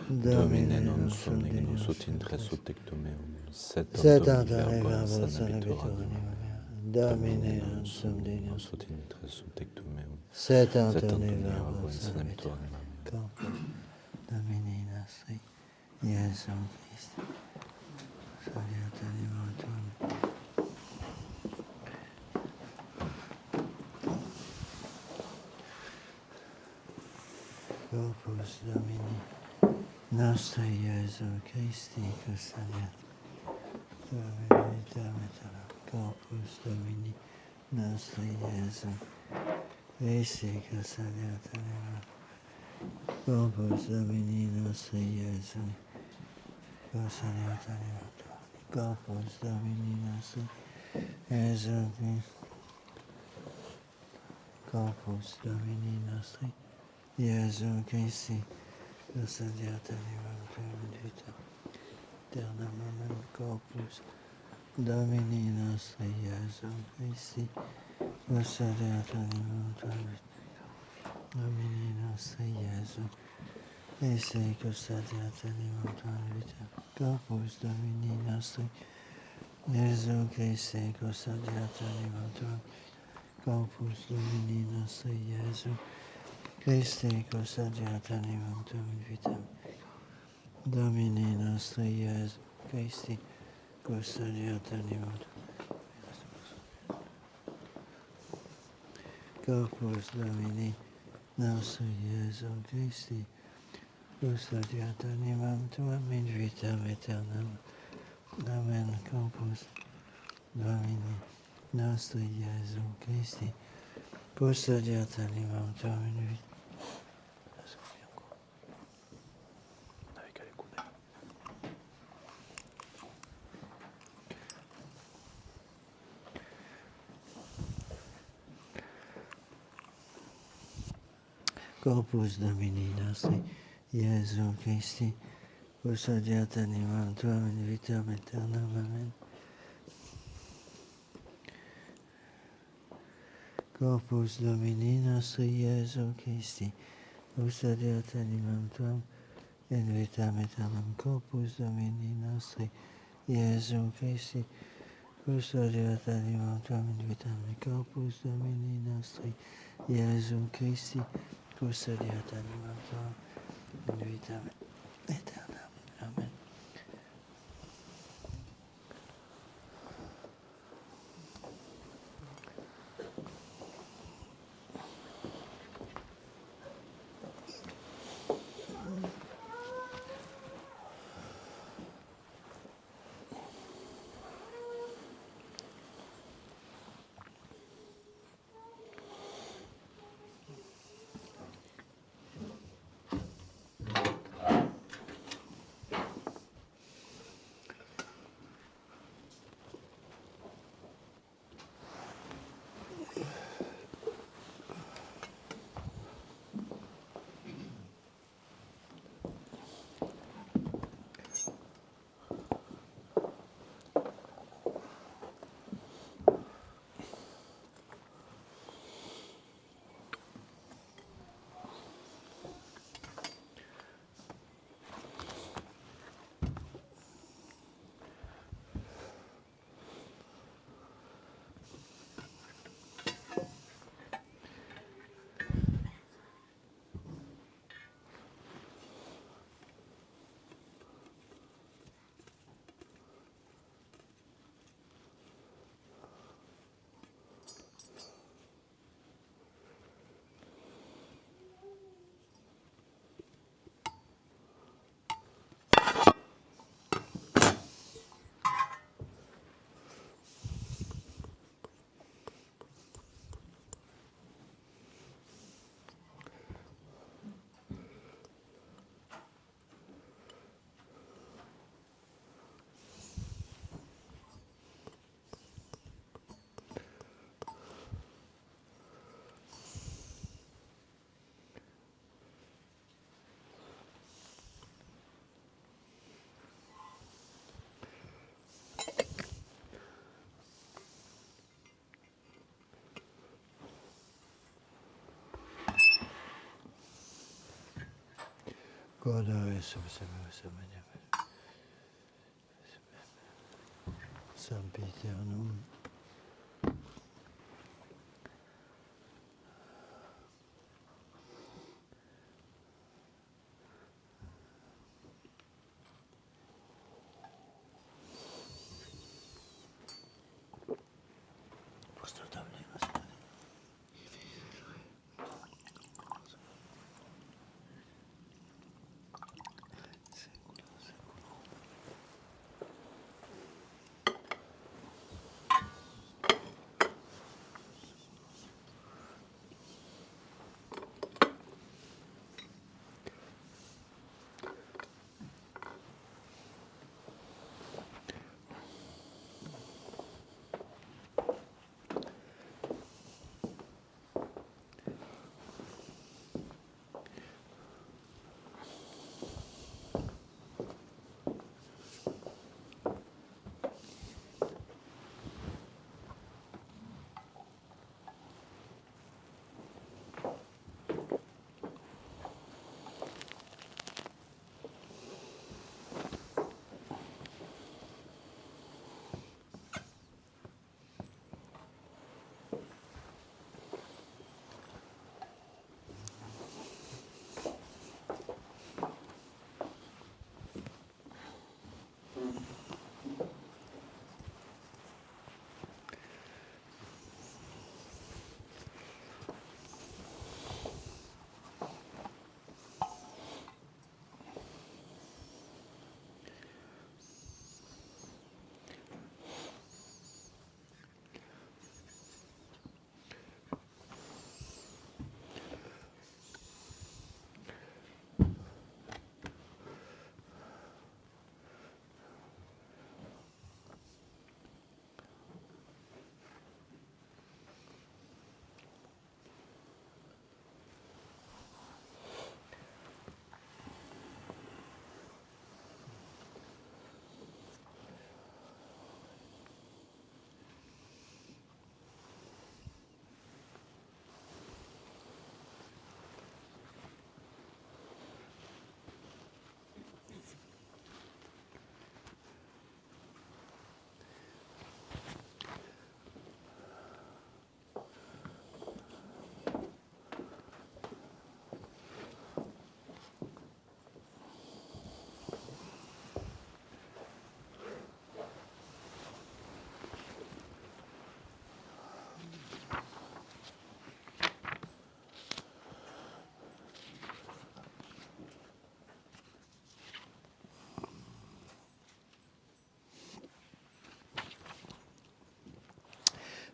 Speaker 3: Domine
Speaker 2: non sum dignus ut intres ut ectum meum, set
Speaker 3: antum
Speaker 2: verbo et
Speaker 3: verbum
Speaker 2: sanevitur anima mea.
Speaker 3: mea. Domine
Speaker 2: non
Speaker 3: non sum dignus,
Speaker 2: ut intres ut ectum meum,
Speaker 3: set
Speaker 2: set
Speaker 3: antum
Speaker 2: verbo
Speaker 3: verbum
Speaker 2: et sanevitur anima mea.
Speaker 3: Corpus Domini nostri, Iesu Christi, soliat anima tuum. Corpus Domini nostri, Iesu Christi, custodiat Domini Termitera. Corpus Domini nostri, Iesu Christi, custodiat anima. Corpus Domini nostri, Iesu custodiat anima. Corpus Domini nostri, Iesu Christi. Corpus Domini nostri, Iesu Christi, custodiat animam tuum in vita aeternam. Amen. Corpus Domini nostri, Iesu Christi, custodiat animam tuum in vita. Domini nostri, Iesu Christi, custodiat animam tuum in vita. Corpus Domini nostri, Iesu Christi, custodiat animam tuum. Corpus Domini nostri, Iesu Christi, custodiat animam tuum in vitam. Domini nostri, Iesu Christi, custodiat animam tuum. Corpus Domini nostri, Iesu Christi, custodiat animam tuum in vitam aeternam. Amen. Corpus Domini nostri, Iesu Christi, custodiat animam tuum in vitam. Corpus Domini nostri, Iesu Christi, custodiat animam tuam in vitam aeternam. Amen. Corpus Domini nostri, Iesu Christi, custodiat animam tuam in vitam aeternam. Corpus Domini nostri, Iesu Christi, custodiat animam tuam in vitam aeternam. Corpus Domini nostri, Iesu Christi, custodiat animam tuam in vitam aeternam. Amen.
Speaker 1: Cordare Sempiternum.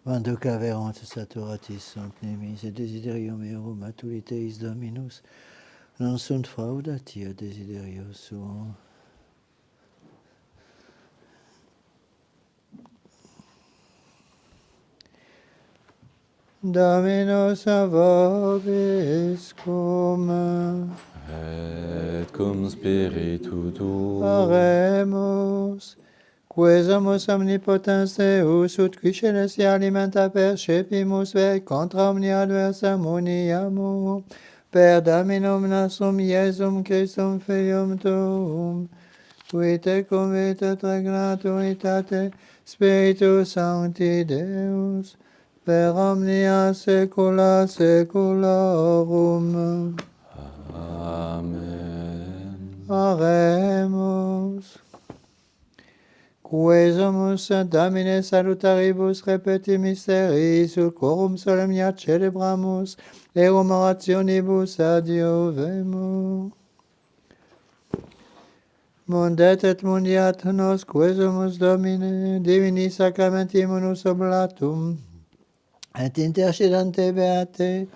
Speaker 1: Vando caverant saturatis sunt nemis, et desiderium erum atuliteis Dominus, non sunt fraudatia desiderio suo. Dominus vobiscum,
Speaker 2: Et cum spiritu tuo.
Speaker 1: oremus, quesumus omnipotens Deus, ut qui celestia alimenta percepimus, ve contra omnia adversa muniamur, per Dominum nostrum Iesum Christum Filium Tuum, qui te convite regnatur unitate Spiritus Sancti Deus, per omnia saecula saeculorum.
Speaker 2: Amen.
Speaker 1: Oremus. Quesumus Domine salutaribus repeti mysteris, ut quorum solemnia celebramus, eum orationibus adiuvemur. Mundet et mundiat nos quesumus Domine, divini sacramentimunus oblatum, et intercedante beate,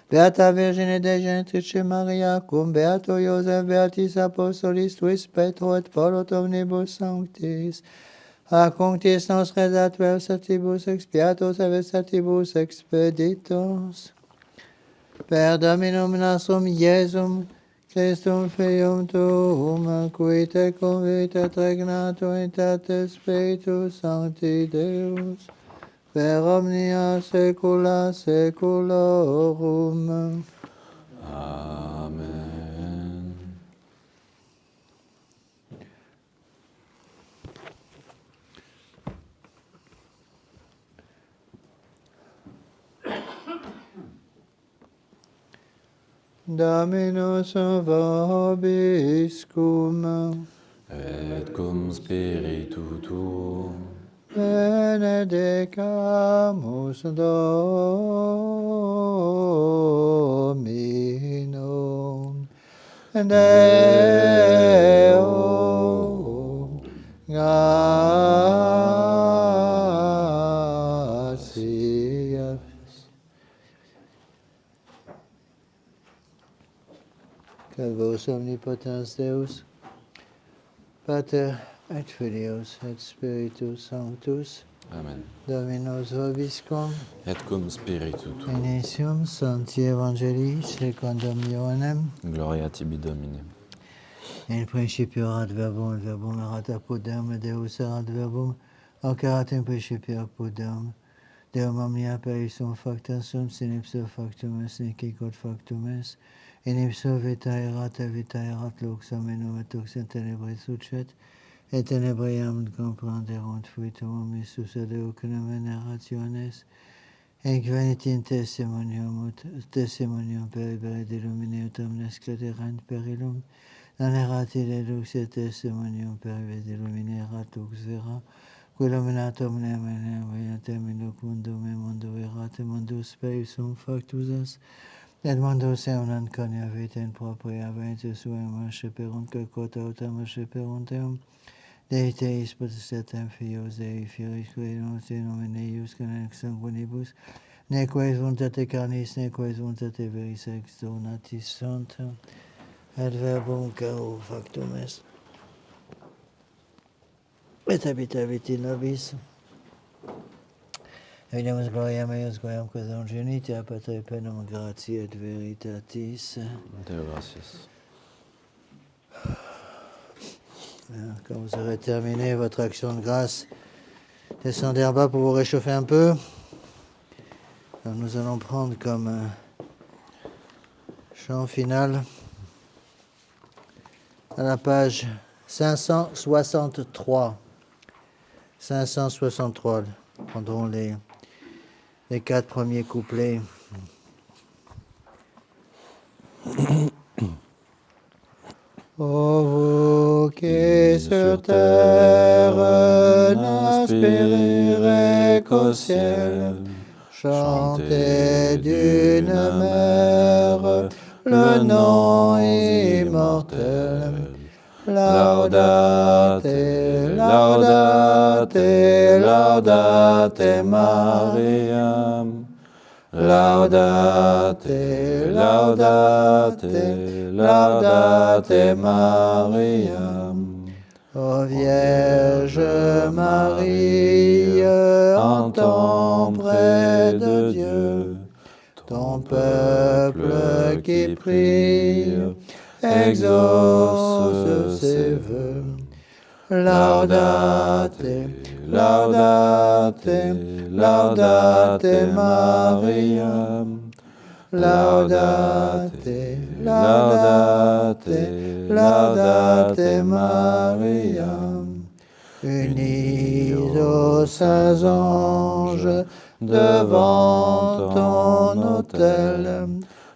Speaker 1: Beata Virgine Dei Genitrice Maria, cum Beato Iosef, Beatis Apostolis, tuis Petro et Paulo omnibus sanctis, ac unctis nos redat versatibus expiatos et versatibus expeditos. Per Dominum nostrum Iesum Christum Filium Tuum, qui te convite regnatur unitate Spiritus Sancti Deus, per omnia saecula saeculorum.
Speaker 2: Amen.
Speaker 1: Dominus vobiscum.
Speaker 2: Et cum spiritu tuo.
Speaker 1: Benedicamus Dominum. Deo gratias. Calvos omnipotens Deus, Pater et Filius et Spiritus Sanctus,
Speaker 2: Amen.
Speaker 1: Dominus vobiscum,
Speaker 2: Et cum spiritu tuo.
Speaker 1: initium Sancti Evangelii secundum Ioannem,
Speaker 2: Gloria tibi Domine.
Speaker 1: in principio erat verbum, et verbum erat apud Deum, et Deus erat verbum, hoc erat in principio apud Deum. Deum omnia per ipsum facta sunt, in ipso factum est, nec hic quod factum est. In ipso vita erat, et vita erat lux hominum, et lux in tenebris sucet, et tenebriam comprenderunt fruitum omnissus ad eucnem rationes, et venit in testimonium per ibere de lumine ut omnes claderant per illum, non erat ille lux et testimonium per ibere de lumine erat lux vera, qui luminat omnem in loc mundum, et mundo erat, et mundus per ipsum factus est, et mundus eunam coniavit in propria venitus suam asceperunt, quod autem asceperunt eum, Deite eis potestatem Fios Dei, Filis qui nos in nomine eius canex sanguinibus, neque est voluntate carnis, neque est voluntate veris ex donatis sunt, et verbum caro factum est. Et habitavit in nobis. Evidemus gloriam eius, gloriam quod ungenitia, Patre penum gratiae et veritatis.
Speaker 2: Deo gratias.
Speaker 1: Quand vous aurez terminé votre action de grâce, descendez en bas pour vous réchauffer un peu. Alors nous allons prendre comme chant final à la page 563. 563. Nous prendrons les 4 premiers couplets. Ô vous qui sur terre n'aspirez qu'au ciel, chantez d'une mère le nom immortel. Laudate, laudate, laudate Mariam. Laudate, laudate, laudate Mariam. Ô Vierge Marie, entends près de Dieu ton peuple qui prie, exauce ses vœux. Laudate, laudate, laudate Mariam. Laudate, laudate, laudate Mariam. Unis aux saints anges devant ton autel,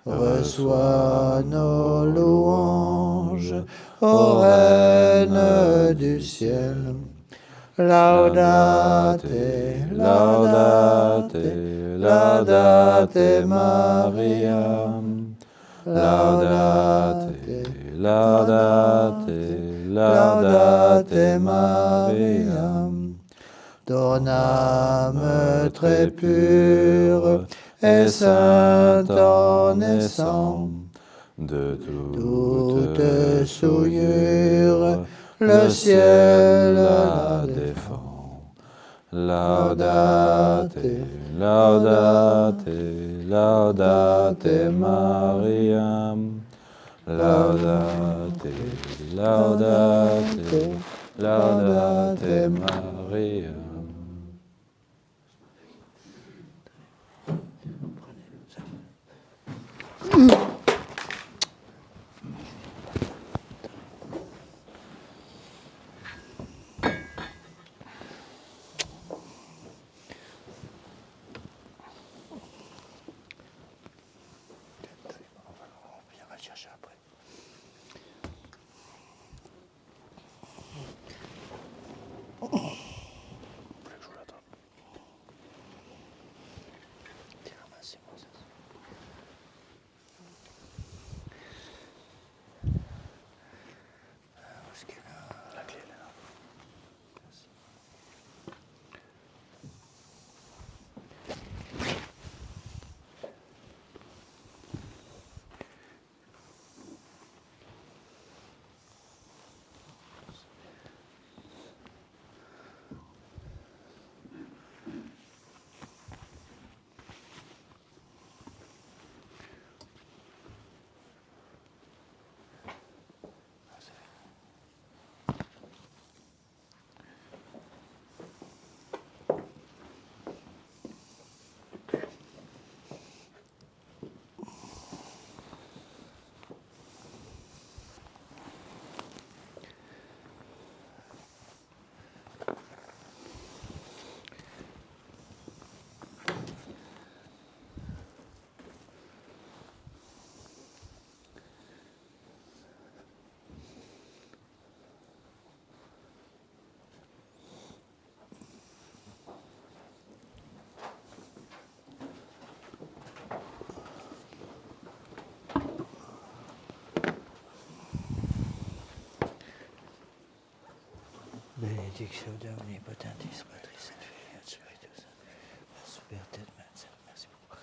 Speaker 1: reçois nos louanges, ô Reine du ciel. Laudate, laudate, laudate Mariam. Laudate, laudate, laudate Mariam. Ton âme très pure et sainte en naissant,
Speaker 2: De
Speaker 1: toute souillure, le ciel la défend.
Speaker 2: Laudate, laudate, laudate Mariam. Laudate, laudate, laudate Mariam.
Speaker 3: bénédiction de l'Omnipotentis, Patris et Filii et Spiritus Sancti. Merci beaucoup.